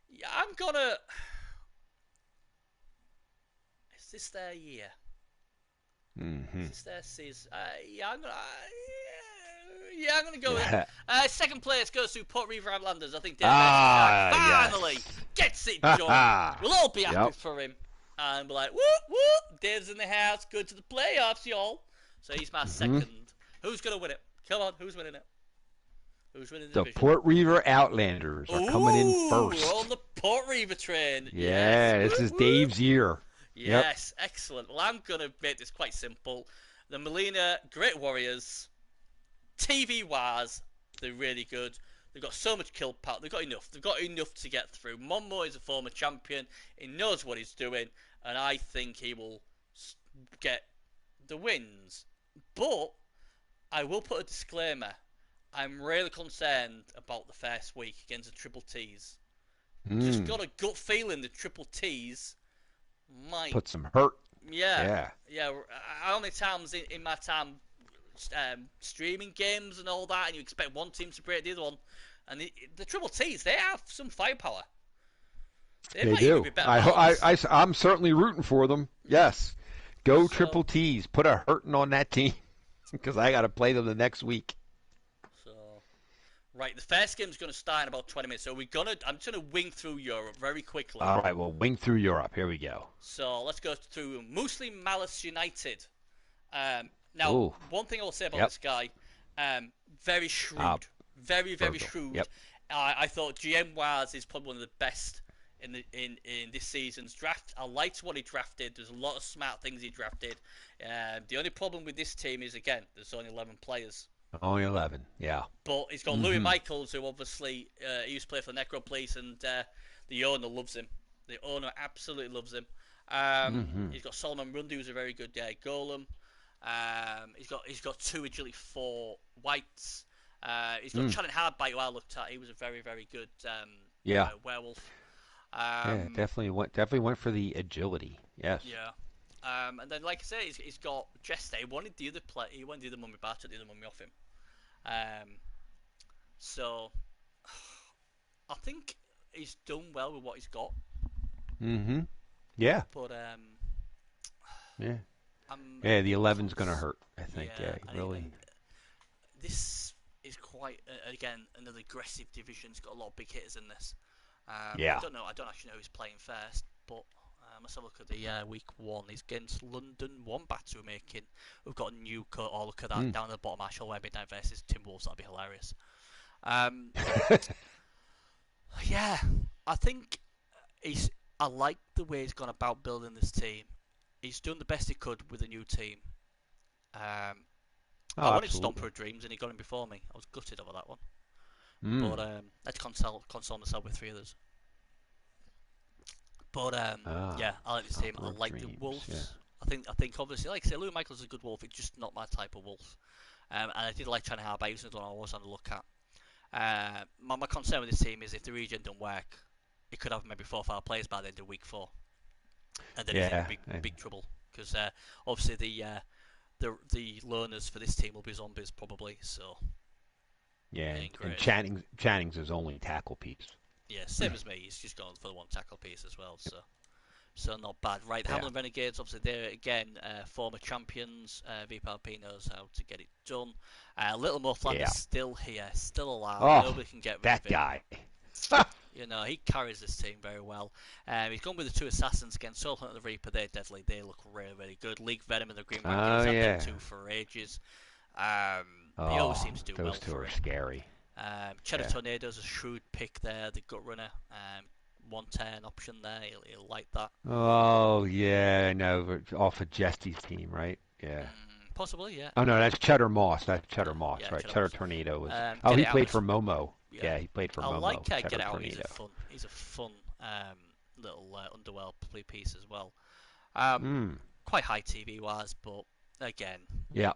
Yeah, I'm gonna. Is this their year? Mm-hmm. Is this their season? Yeah, I'm gonna. Yeah, I'm gonna go with it. Second place goes to Port Reaver Outlanders. I think Dave finally yes. gets it done. We'll all be happy Yep. for him. And we're like, whoop, whoop. Dave's in the house. Good to the playoffs, y'all. So he's my second. Who's going to win it? Come on, who's winning it? Who's winning the The division? Port Reaver Outlanders are coming in first. We're on the Port Reaver train. Yeah, Yes. this is Whoop, Dave's year. Yes, excellent. Well, I'm going to make this quite simple. The Molina Great Warriors, TV-wise, they're really good. They've got so much kill power. They've got enough. They've got enough to get through. Monmo is a former champion. He knows what he's doing. and I think he will get the wins. But I will put a disclaimer. I'm really concerned about the first week against the Triple T's. Just got a gut feeling the Triple T's might put some hurt. Yeah. How many times in my time streaming games and all that, and you expect one team to break the other one, and the Triple T's, they have some firepower. They might do. even be better. I'm certainly rooting for them. Yes. Go Triple T's. Put a hurting on that team because I got to play them the next week. So, right, the first game's going to start in about 20 minutes. So I'm just going to wing through Europe very quickly. All right, well, wing through Europe. Here we go. So let's go through Muslim Malice United. Now, one thing I will say about this guy, very shrewd, very shrewd. Yep. I thought GM Wise is probably one of the best in this season's draft. I liked what he drafted. There's a lot of smart things he drafted. The only problem with this team is, again, there's only 11 players. Only 11, yeah. But he's got Louis Michaels, who obviously he used to play for the Necro Police, and the owner loves him. The owner absolutely loves him. He's got Solomon Rundu, who's a very good golem. He's got 2 agility 4 whites. He's got Channing Hardbite, who I looked at. He was a very good werewolf. Definitely went for the agility. Yes. Yeah. And then, like I say, he's got Jester. He wanted the other mummy bar, took the other mummy off him. So I think he's done well with what he's got. Yeah. But the 11's gonna hurt. I think. Really. This is quite again another aggressive division. It's got a lot of big hitters in this. I don't actually know who's playing first, but let's have a look at the week 1. He's against London Wombats, we've got a new cut. Oh, look at that down at the bottom. Ashall Web Midnight versus Timberwolves. That'd be hilarious. Yeah, I think I like the way he's gone about building this team. He's done the best he could with a new team. I wanted Stomper of Dreams, and he got him before me. I was gutted over that one. But let's console myself with 3 others. But I like this team. I like the Wolves. Yeah. I think obviously, like I say, Louis Michaels is a good wolf. It's just not my type of wolf. And I did like Channing Hardbite. He was the one I was on the look at. My concern with this team is if the regen don't work, it could have maybe 4 or 5 players by the end of week 4, and then he's in big trouble because obviously the learners for this team will be zombies probably. So and Channing's his only tackle piece. Yeah, same as me. He's just going for the 1 tackle piece as well. So not bad. Right, the Hamlin Renegades, obviously they're again former champions. VPRP knows how to get it done. Little Mo Flanders still here, still alive. Nobody can get rid of him. That guy. He carries this team very well. He's gone with the 2 assassins against Soul Hunter and the Reaper. They're deadly. They look really good. League Venom and the Green Rankings have been 2 for ages. They always seem to do well. Those 2 are scary. Cheddar Tornado's a shrewd pick there. The Gut Runner, 110 option there. He'll like that. Oh yeah, I know. Off of Jesty's team, right? Yeah. Possibly, yeah. Oh no, that's Cheddar Moss. That's Cheddar Moss, right? Cheddar Moss. Tornado was. He played for Momo. Yeah, he played for Momo. I like Get Out. Tornado. He's a fun little underworld piece as well. Quite high TV wise, but again. Yeah.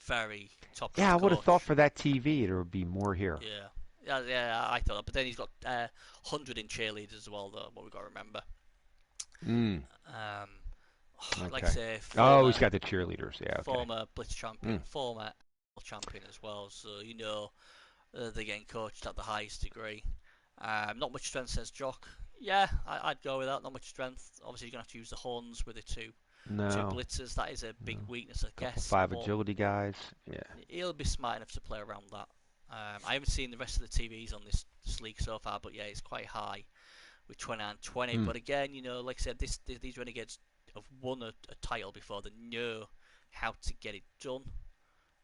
Very top. Yeah, I would have thought for that TV there would be more here. Yeah, I thought that. But then he's got 100 in cheerleaders as well, though. What we've got to remember. Like I say, he's got the cheerleaders. Yeah, okay. Former Blitz champion, former champion as well. So they're getting coached at the highest degree. Not much strength, says Jock. Yeah, I'd go with that. Not much strength. Obviously, you're gonna have to use the horns with the 2 blitzers. That is a big weakness, I guess. 5 agility guys. Yeah. He'll be smart enough to play around that. I haven't seen the rest of the TVs on this league so far, but yeah, it's quite high with 29-20. But again, like I said, these Renegades have won a title before. They know how to get it done,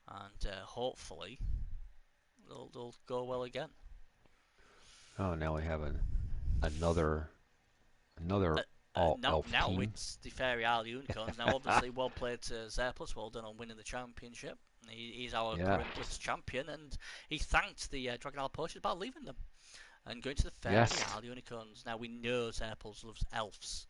and hopefully they'll go well again. Oh, now we have another all-elf now team. It's the Fairy Isle Unicorns. Now, obviously, well played to Zerplus. Well done on winning the championship. He's our current Blitz champion, and he thanked the Dragon Isle Poachers by leaving them and going to the Fairy Isle Unicorns. Now, we know Zerplus loves elves,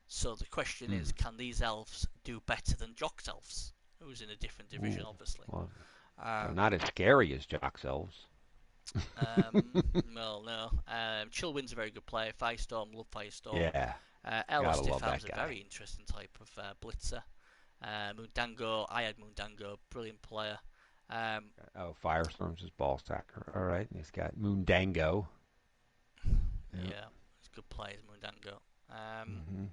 So the question is, can these elves do better than Jock's elves, who's in a different division, Ooh. obviously? Well, they're Um, not as scary as Jock's elves. well, no. Chillwind's a very good player. Firestorm, love Firestorm. Yeah, Ella gotta love that Stifham's a guy. very interesting type of blitzer. Mundango, I had Mundango, brilliant player. Um, Oh, Firestorm's his ball stacker. All right, and he's got Moondango. Yeah. yeah, he's good players, Mundango. Mm-hmm.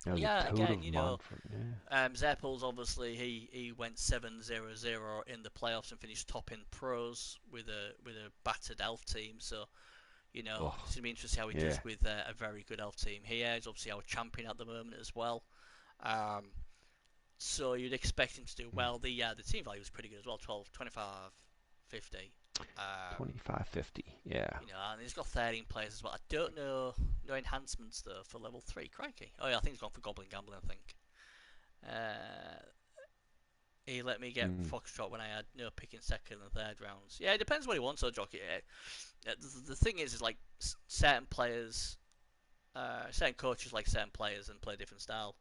Oh, the Yeah, again, totem Montfort. Yeah. Zeppel's obviously he went 7-0-0 in the playoffs and finished top in pros with a battered elf team. So Oh, it's gonna be interesting how he yeah. does with a very good elf team here. He's obviously our champion at the moment as well. Um, so you'd expect him to do well. The team value was pretty good as well, 12, 25, 50. 2550. Yeah. And he's got 13 players as well. I don't know no enhancements though for level 3. Crikey. Oh yeah, I think he's gone for Goblin Gambling. I think. He let me get Foxtrot when I had no picking second and third rounds. Yeah, it depends what he wants, though, Jockey. The thing is like certain players, certain coaches like certain players and play a different style.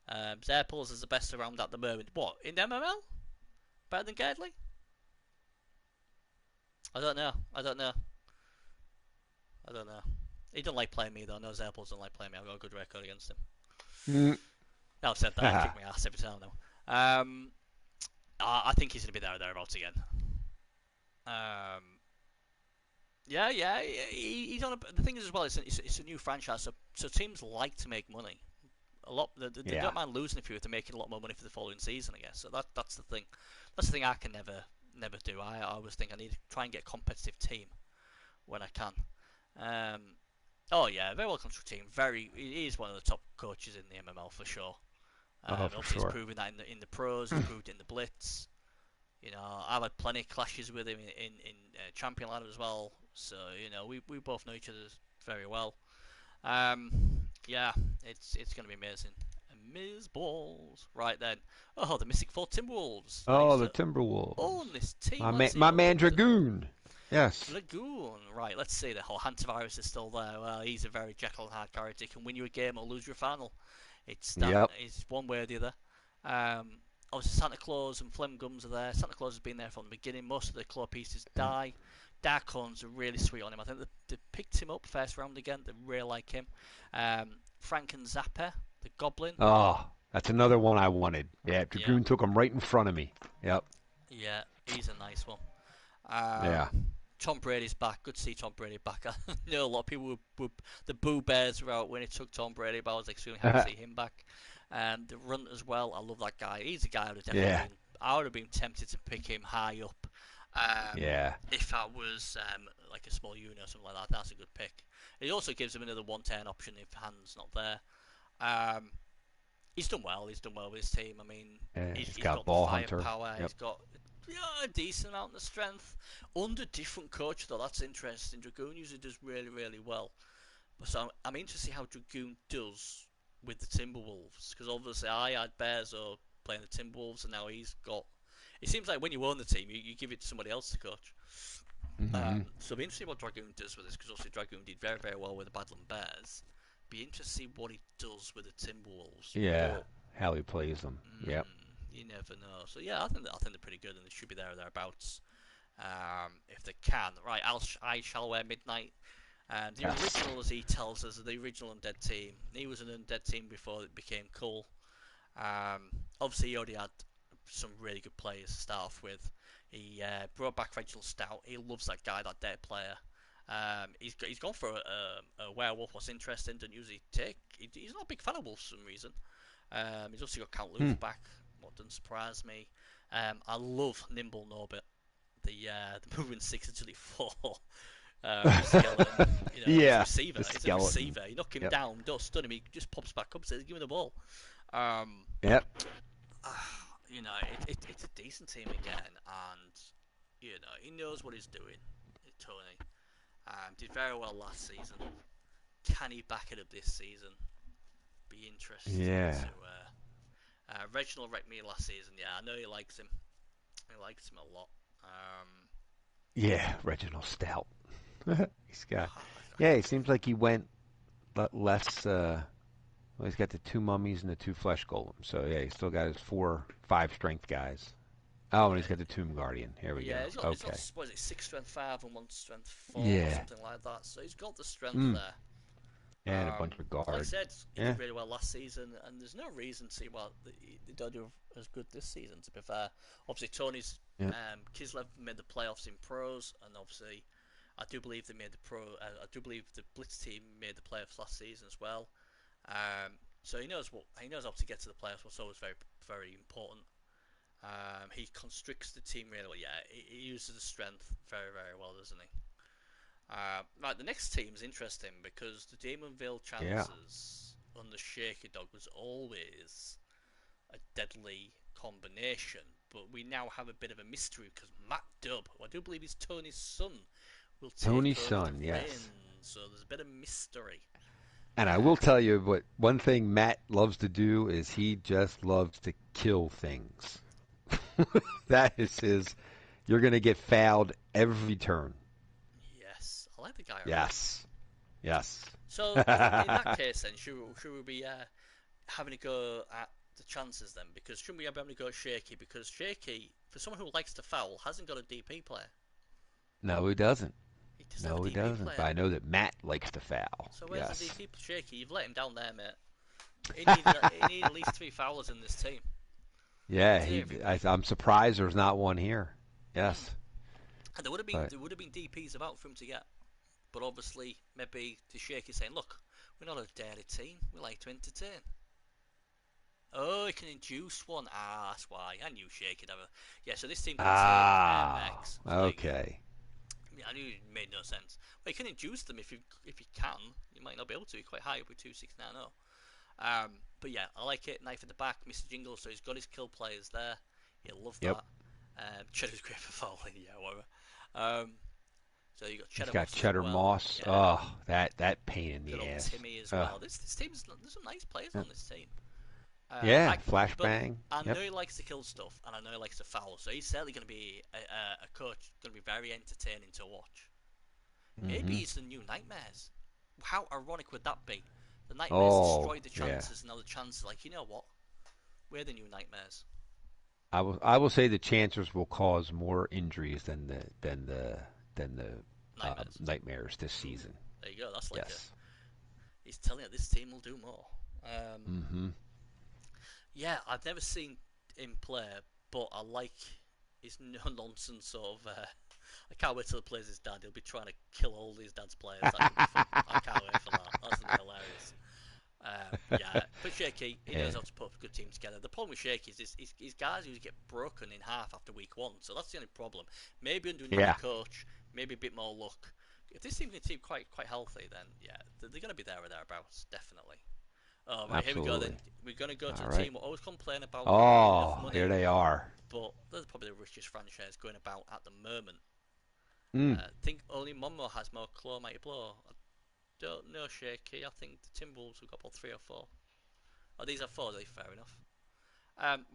Zerpils is the best around at the moment. What, in MML? Better than Gerdley? I don't know. He doesn't like playing me, though. No, Zerpils doesn't like playing me. I've got a good record against him. Now I've said that, I kick my ass every time now. I think he's going to be there or thereabouts again. He's on. The thing is as well, it's a new franchise, so teams like to make money. They don't mind losing a few if they're making a lot more money for the following season, I guess. So that's the thing. That's the thing I can never do. I always think I need to try and get a competitive team when I can. Very well constructed team. He is one of the top coaches in the MML for sure. Obviously he's proven that in the pros. He's proved it in the Blitz. I've had plenty of clashes with him in Champion Ladder as well. So we both know each other very well. It's going to be amazing. Ms. Balls. Right then. Oh, the Mystic Four Timberwolves. Oh, the Timberwolves. On this team. My man Dragoon. Yes. Dragoon. Right, let's see. The whole Hantavirus is still there. Well, he's a very Jekyll and Hyde character. He can win you a game or lose your final. It's one way or the other. Obviously, Santa Claus and Phlegm Gums are there. Santa Claus has been there from the beginning. Most of the claw pieces die. Darkhorns are really sweet on him. I think they picked him up first round again. They really like him. Frank and Zapper, the Goblin. Oh, that's another one I wanted. Yeah, Dragoon took him right in front of me. Yep. Yeah, he's a nice one. Tom Brady's back. Good to see Tom Brady back. I know a lot of people the Boo Bears were out when it took Tom Brady, but I was extremely happy to see him back. And the Runt as well. I love that guy. He's a guy I would have definitely I would have been tempted to pick him high up. If I was like a small unit or something like that, that's a good pick. It also gives him another 110 option if Hand's not there. He's done well. He's done well with his team. I mean, he's got ball the hunter. Firepower. He's got a decent amount of strength. Under different coach though, that's interesting. Dragoon usually does really, really well. So I'm interested to see how Dragoon does with the Timberwolves, because obviously I had Bearzo playing the Timberwolves, and now he's got. It seems like when you own the team, you give it to somebody else to coach. So it'll be interesting what Dragoon does with this, because obviously Dragoon did very, very well with the Badland Bears. Be interested to see what he does with the Timberwolves. Yeah, how he plays them. Yep. You never know. So yeah, I think they're pretty good, and they should be there or thereabouts. If they can. Right, I shall wear Midnight. The original, as he tells us, the original Undead team. He was an Undead team before it became cool. Obviously, he already had some really good players to start off with. He brought back Reginald Stout. He loves that guy, that dead player. He's gone for a werewolf. What's interesting, don't usually take. He's not a big fan of wolves for some reason. He's also got Count Luther back. What doesn't surprise me. I love Nimble Norbit. The movement 6 until he 4. Skeleton, receiver. He's a receiver. You knock him down, don't stun him. He just pops back up and says, "Give me the ball." It's a decent team again, and he knows what he's doing. Tony did very well last season. Can he back it up this season? Be interesting. Yeah. Reginald wrecked me last season. Yeah, I know he likes him. He likes him a lot. Reginald Stout. He's got. Yeah, it seems like he went less Well, he's got the 2 mummies and the 2 flesh golems. So yeah, he's still got his 4, 5 strength guys. Oh, and Yeah, he's got the Tomb Guardian. Here we yeah. go. He's got Okay. what is it, 6 strength 5 and 1 strength 4 or Yeah. something like that. So he's got the strength Mm. there. And a bunch of Like I guard. said, he Yeah. did really well last season, and there's no reason to see why they don't do as good this season. To be fair, obviously Tony's Yeah. Kislev made the playoffs in pros, and obviously I do believe they made the pro. I do believe the Blitz team made the playoffs last season as well. So he knows how to get to the playoffs, what's always very very important. He constricts the team really well. Yeah, he uses the strength very very well, doesn't he? Right, the next team is interesting because the Demonville Yeah. chances on the Shaky Dog was always a deadly combination, but we now have a bit of a mystery because Matt Dubb, who I do believe is Tony's son, will take Tony's over the son. reins. Yes. So there's a bit of mystery. And I will tell you what one thing Matt loves to do is he just loves to kill things. That is his. You're going to get fouled every turn. Yes, I like the guy already. Yes. Yes. So in that case, then should we be having a go at the chances then? Because shouldn't we be having a go at Shaky? Because Shaky, for someone who likes to foul, hasn't got a DP player. No, he doesn't. He doesn't have No, a he DP doesn't. But player. I know that Matt likes to foul. So where's the Yes. DP Shaky? You've let him down there, mate. He needed at least 3 foulers in this team. Yeah, Dear me. I'm surprised there's not one here. Mm. Yes. And But there would have been DPs about for him to get, but obviously maybe the Shaky saying, look, we're not a daily team. We like to entertain. Oh, he can induce one. Ah, that's why. I knew Shaky'd have a. Yeah, so this team can take MX. So there you go. okay. Yeah, I knew it made no sense. Well, you can induce them if you can. You might not be able to. You're quite high up with 2690. But yeah, I like it. Knife at the back, Mr. Jingle. So he's got his kill players there. He'll love Yep. that. Cheddar's great for falling. Yeah, whatever. So you got He's Cheddar got Moss as Cheddar well. Moss. Yeah, Oh, that pain in good the old ass. Timmy as Ugh. well. This team's there's some nice players on this team. Yeah, But flashbang. I know Yep. he likes to kill stuff, and I know he likes to foul. So he's certainly going to be a coach. Going to be very entertaining to watch. Maybe Hmm. it's the new Nightmares. How ironic would that be? The Nightmares Oh, destroyed the yeah. chances, and now the chances like, you know what? We're the new Nightmares. I will say the Chancers will cause more injuries than the Nightmares. nightmares this Ooh, season. there you go. That's like a. Yes. He's telling you this team will do more. Hmm. Yeah, I've never seen him play, but I like his no nonsense sort of. I can't wait till he plays his dad. He'll be trying to kill all his dad's players. That could be fun. I can't wait for that. That's gonna be hilarious. Yeah, but Shaky, he knows Yeah. how to put a good team together. The problem with Shaky is his guys usually get broken in half after week one, so that's the only problem. Maybe under another Yeah. coach, maybe a bit more luck. If this team can keep quite healthy, then yeah, they're going to be there or thereabouts, definitely. Oh, right, here we go then. Absolutely. We're going to go to All the right. team who always complain about not having enough Oh, here money, they are. but they're probably the richest franchise going about at the moment. Mm. I think only Monmo has more claw mighty blow. I don't know Shaky. I think the Timberwolves have got about 3 or 4. Oh, these are 4. Fair enough.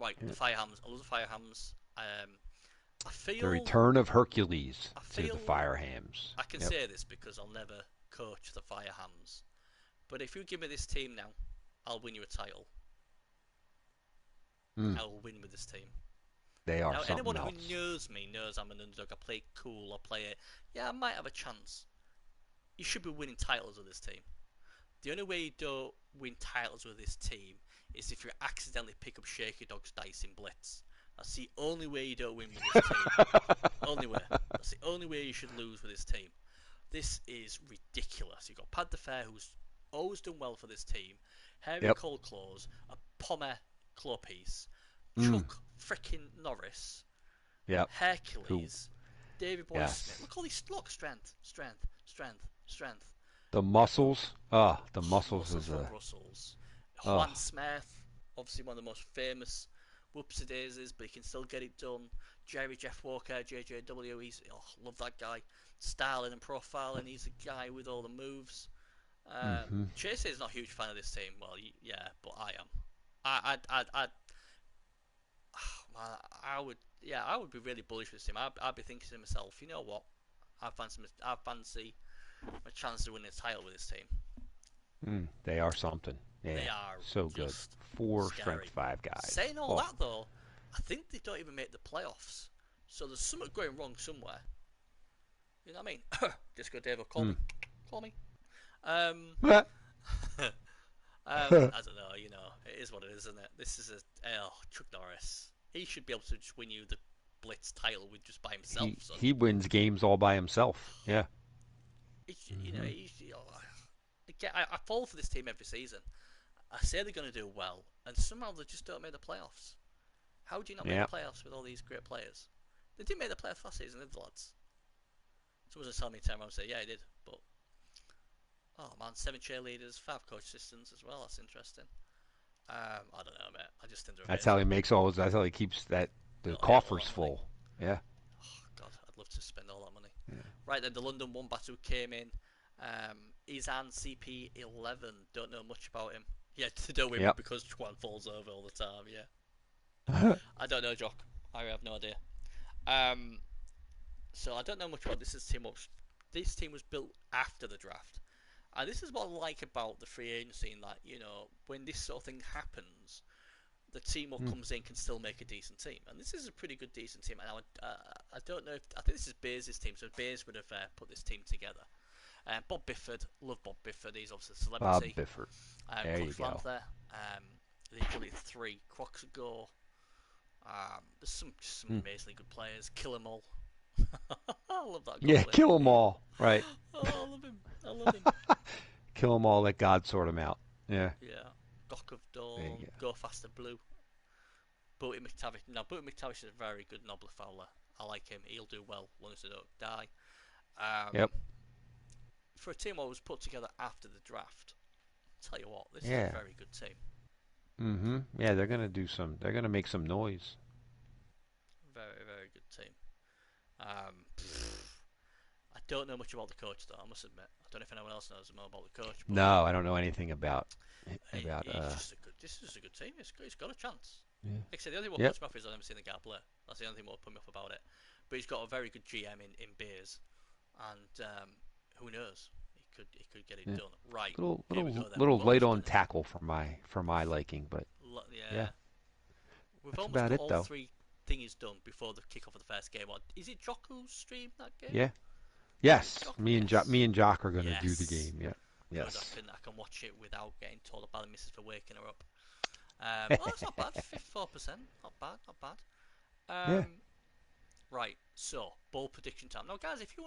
Right, Yeah. the Firehams. I love the Firehams. I feel. The return of Hercules I to the feel. Firehams. I can Yep. say this because I'll never coach the Firehams. But if you give me this team now, I'll win you a title. Mm. I will win with this team. They are Now, something anyone else. who knows me knows I'm an underdog. I play it cool. I play it. Yeah, I might have a chance. You should be winning titles with this team. The only way you don't win titles with this team is if you accidentally pick up Shaky Dog's dice in Blitz. That's the only way you don't win with this team. Only way. That's the only way you should lose with this team. This is ridiculous. You've got Pad the Fair, who's always done well for this team. Harry Yep. Cold Claws, a Pommer claw piece, Mm. Chuck frickin' Norris, Yep. Hercules, Davy Boy Yes. Smith. Look all these strength. The muscles. The muscles Muscles is from a. Brussels. Oh. Juan Smith, obviously one of the most famous whoopsie daisies, but he can still get it done. Jeff Walker, JJW, love that guy. Styling and profiling, he's a guy with all the moves. Chase is not a huge fan of this team. Well, yeah, but I am. I would be really bullish with this team. I'd be thinking to myself, you know what? I fancy my chance to win a title with this team. They are something. Yeah, They are so good. just 4 scary. strength 5 guys. Saying all Oh, that though, I think they don't even make the playoffs. So there's something going wrong somewhere. You know what I mean? Disco Dave, call me. Call me. Um, I don't know, it is what it is, isn't it? This is Chuck Norris. He should be able to just win you the Blitz title with just by himself. he wins games all by himself. Yeah. I fall for this team every season. I say they're going to do well, and somehow they just don't make the playoffs. How do you not make the playoffs with all these great players? They didn't make the playoffs last season, did the lads? Someone's going to tell me, turn around and say, yeah, he did, but oh man, 7 cheerleaders, 5 coach assistants as well. That's interesting. I don't know, mate. I just think they're That's amazing. how he makes all. That's how he keeps the coffers full. Yeah. Oh God, I'd love to spend all that money. Yeah. Right then, the London Wombat who came in, Izan CP11. Don't know much about him. Yeah, to do with him because Juan falls over all the time. Yeah. I don't know, Jock. I have no idea. So I don't know much about this team. This team was built after the draft. And this is what I like about the free agency, in that, when this sort of thing happens, the team what comes in can still make a decent team. And this is a pretty good, decent team. And I don't know I think this is Beers' team, so Beers would have put this team together. Bob Bifford, love Bob Bifford. He's obviously a celebrity. Bob Bifford. There you go. There. The Agility 3, Crocs Go. There's some amazingly good players. Kill 'em all. I love that. Yeah, kill 'em all. Right. Oh, I love him. I love him. Kill 'em all. Let God sort 'em out. Yeah. Yeah. Dock of Dawn. Go Faster Blue. Booty McTavish. Now, Booty McTavish is a very good Nobler Fowler. I like him. He'll do well as long as they don't die. Yep. For a team that was put together after the draft, I'll tell you what, this is a very good team. Mm-hmm. Yeah, they're gonna do some. They're gonna make some noise. Very, very good team. I don't know much about the coach, though. I must admit, I don't know if anyone else knows more about the coach. But no, I don't know anything about. This is a good team. He's got a chance. Yeah. Like I said, the only thing what puts me off is I've never seen the guy play. That's the only thing what put me off about it. But he's got a very good GM in Beers, and who knows? He could get it done. Right. Little light on tackle for my liking, but yeah. We've That's almost about got it, all though. 3 things done before the kickoff of the first game. Is it Jock who's streamed that game? Yeah. Yes. Me and Jock are going to do the game. Yeah. Yes. Good. I can watch it without getting told about the missus for waking her up. That's not bad. 54%. Not bad. Right. So, ball prediction time. Now, guys, if you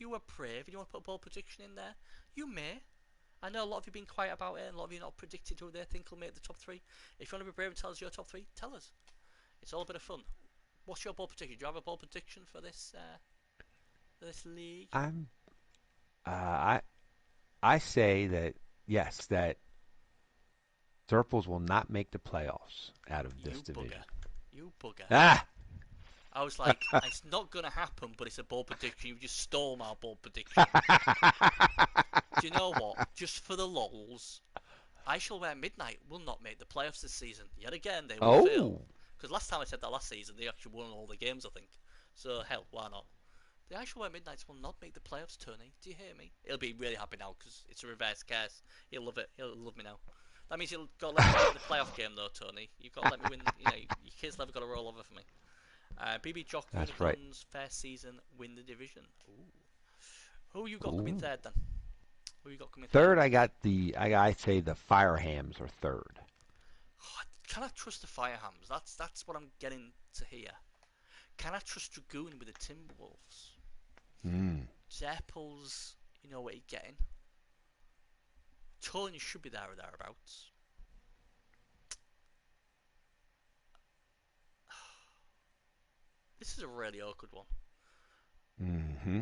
were brave and you want to put a ball prediction in there, you may. I know a lot of you have been quiet about it, and a lot of you not predicted who they think will make the top 3. If you want to be brave and tell us your top 3, tell us. It's all a bit of fun. What's your ball prediction? Do you have a ball prediction for this league? I say that yes, that Zerples will not make the playoffs out of this division. You bugger. Ah! I was like, it's not going to happen, but it's a ball prediction. You just stole my ball prediction. Do you know what? Just for the lols, I Shall Wear Midnight will not make the playoffs this season. Yet again, they will fail. Because last time I said that last season, they actually won all the games, I think. So, hell, why not? The I Shall Wear Midnights will not make the playoffs, Tony. Do you hear me? He'll be really happy now, because it's a reverse curse. He'll love it. He'll love me now. That means you've got to let me win the playoff game, though, Tony. You've got to let me win. Your kids never got to roll over for me. BB Jock, That's right. first season, win the division. Ooh. Who you got coming third, then? Who you got coming third? I say the Firehams are third. Can I trust the Firehams? That's what I'm getting to hear. Can I trust Dragoon with the Timberwolves? Zerples, you know what he's getting. Tony should be there or thereabouts. This is a really awkward one. Mm-hmm.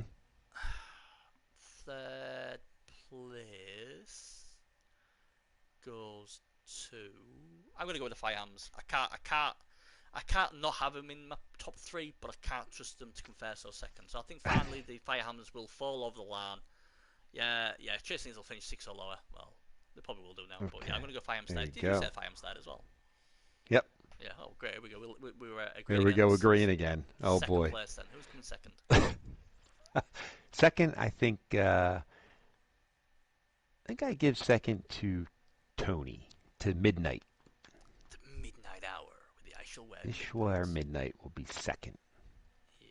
Third place goes to. I'm gonna go with the Firehams. I can't not have them in my top 3, but I can't trust them to confer so second. So I think finally the Firehams will fall over the line. Yeah. Chase Things will finish 6 or lower. Well, they probably will do now. Okay. But yeah, I'm gonna go Firehams third. Did you say Firehams third as well? Yep. Yeah. Oh, great. Here we go. We were agreeing. Here we go, agreeing again. Oh second boy. Place, then. Who's coming second? Second, I think I give second to Tony, to midnight. The midnight hour with the Ishwar Midnight will be second. Yeah.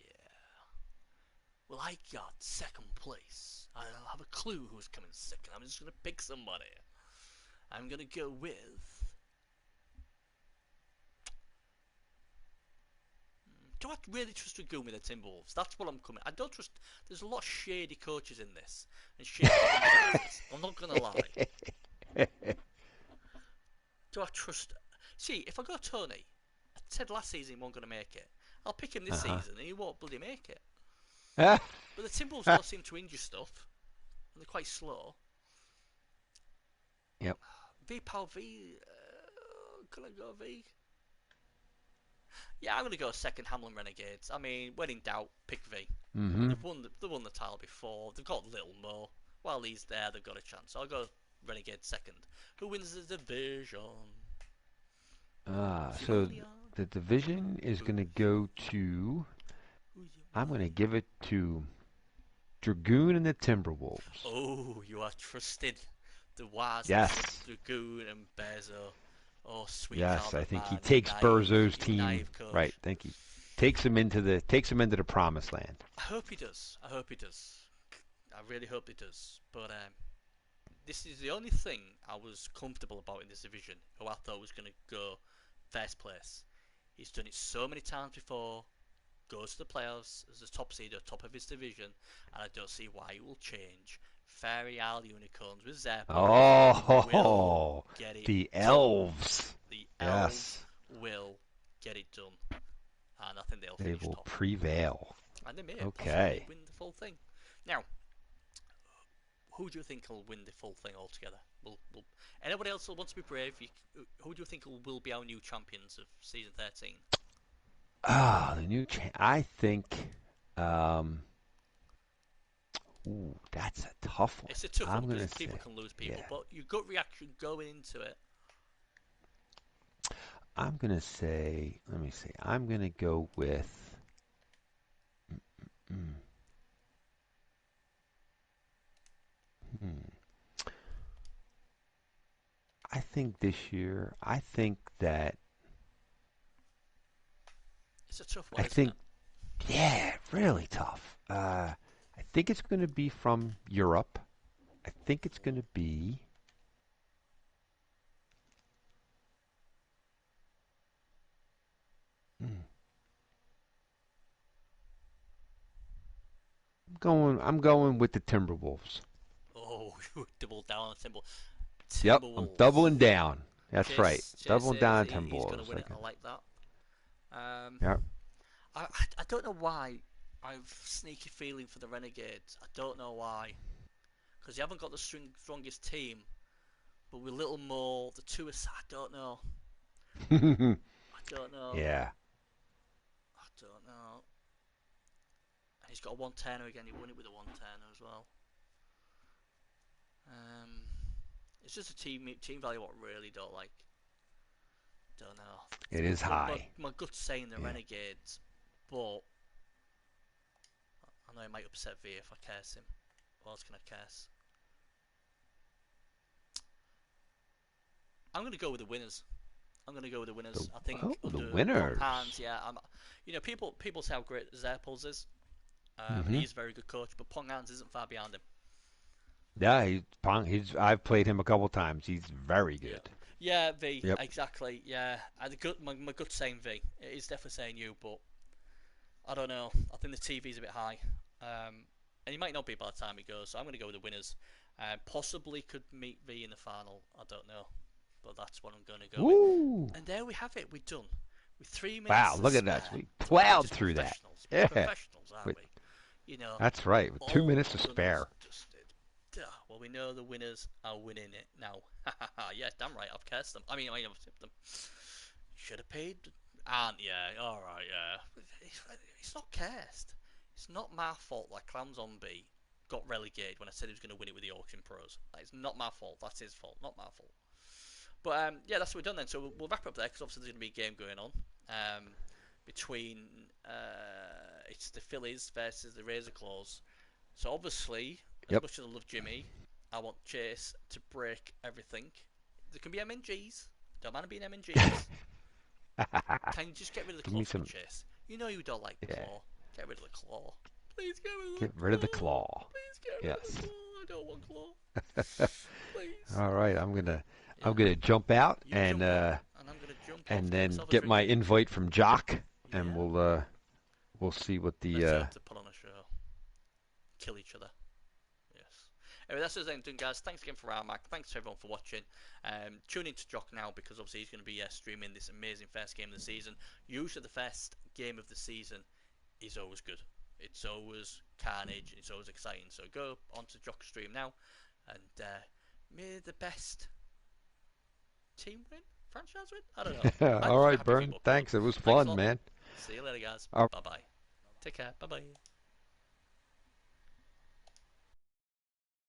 Well, I got second place. I don't have a clue who's coming second. I'm just going to pick somebody. I'm going to go with... Do I really trust Ragumi the Timberwolves? That's what I'm coming. I don't trust... There's a lot of shady coaches in this. And shady coaches. I'm not going to lie. Do I trust... See, if I go Tony, I said last season he wasn't going to make it. I'll pick him this season and he won't bloody make it. But the Timberwolves don't seem to injure stuff. And they're quite slow. Yep. V Power V. Can I go V? Yeah, I'm going to go second Hamlin Renegades. I mean, when in doubt, pick V. Mm-hmm. They've won the title before. They've got Little Mo. While he's there, they've got a chance. So I'll go Renegade second. Who wins the division? So the division is going to go to... I'm going to give it to Dragoon and the Timberwolves. Oh, you are trusted. The wise Dragoon and Bezo. Oh, sweet. Yes, I think he takes Berzo's team. Right, thank you. Takes him into the promised land. I hope he does. I really hope he does. But this is the only thing I was comfortable about in this division, who I thought was going to go first place. He's done it so many times before, goes to the playoffs as the top seed or top of his division, and I don't see why it will change. Fairy Isle Unicorns with Zeppo. Oh, the elves. The elves will get it done. And I think they will top. Prevail. And they may possibly win the full thing. Now, who do you think will win the full thing altogether? Anybody else who wants to be brave? Who do you think will be our new champions of season 13? The new I think. Ooh, that's a tough one. It's a tough one because people can lose people, but your gut reaction going into it. I'm gonna say. Let me see. I'm gonna go with. I think this year. I think that. It's a tough one. I think. Yeah, really tough. I think it's going to be from Europe. I think it's going to be. I'm going with the Timberwolves. Oh, you doubled down on the Timberwolves. Yep, I'm doubling down. That's right. Doubling down on Timberwolves. He's going to win it. I like that. Yep. I don't know why. I have a sneaky feeling for the Renegades. I don't know why. Because they haven't got the strongest team. But with little more, the two is... I don't know. I don't know. Yeah. I don't know. And he's got a 110er again. He won it with a 110er as well. It's just a team value what I really don't like. Don't know. It is high. My gut's saying the Renegades, but I know it might upset V if I curse him. What else can I curse? I'm going to go with the winners. I think the winners. Hands, yeah. People say how great Zerpels is. He's a very good coach, but Pong Hands isn't far behind him. Yeah, I've played him a couple times. He's very good. Yeah, V. Yep. Exactly. Yeah, my gut's saying V. It is definitely saying you, but I don't know. I think the TV's a bit high, and he might not be by the time he goes. So I'm going to go with the winners. Possibly could meet V in the final. I don't know, but that's what I'm going to go with. And there we have it. We're done. With 3 minutes. Wow, look at that. We plowed through that. Yeah. Professionals, aren't we? You know. That's right. With 2 minutes to spare. Well, we know the winners are winning it now. Yes, damn right. I've cursed them. I mean, I've tipped them. Should have paid. Yeah. All right. Yeah. It's not cursed. It's not my fault that Clam Zombie got relegated when I said he was going to win it with the Auction Pros. It's not my fault. That's his fault. Not my fault. But yeah, that's what we've done then. So we'll wrap up there because obviously there's going to be a game going on between it's the Phillies versus the Razor Claws. So obviously, as much as I love Jimmy, I want Chase to break everything There can be MNGs. Don't mind being MNGs. Can you just get rid of the Give me claw some... Chase? You know you don't like the claw. Get rid of the claw. Please get rid of the Get claw. rid of the claw. Please get rid of the claw. I don't want claw. Please. All right, I'm gonna jump out and and I'm gonna jump and off, then myself a get my drink. invite from Jock, and we'll see what the Let's have to put on a show. Kill each other. Yes. Anyway, that's the thing, guys. Thanks again for our Mac. Thanks to everyone for watching. Tune in to Jock now because obviously he's going to be streaming this amazing first game of the season. Usually the first game of the season is always good. It's always carnage. It's always exciting. So go onto Jock's stream now, and may the best team win, franchise win. I don't know. All right, Bern. Thanks. It was fun, man. See you later, guys. All Bye bye. Take care. Bye bye.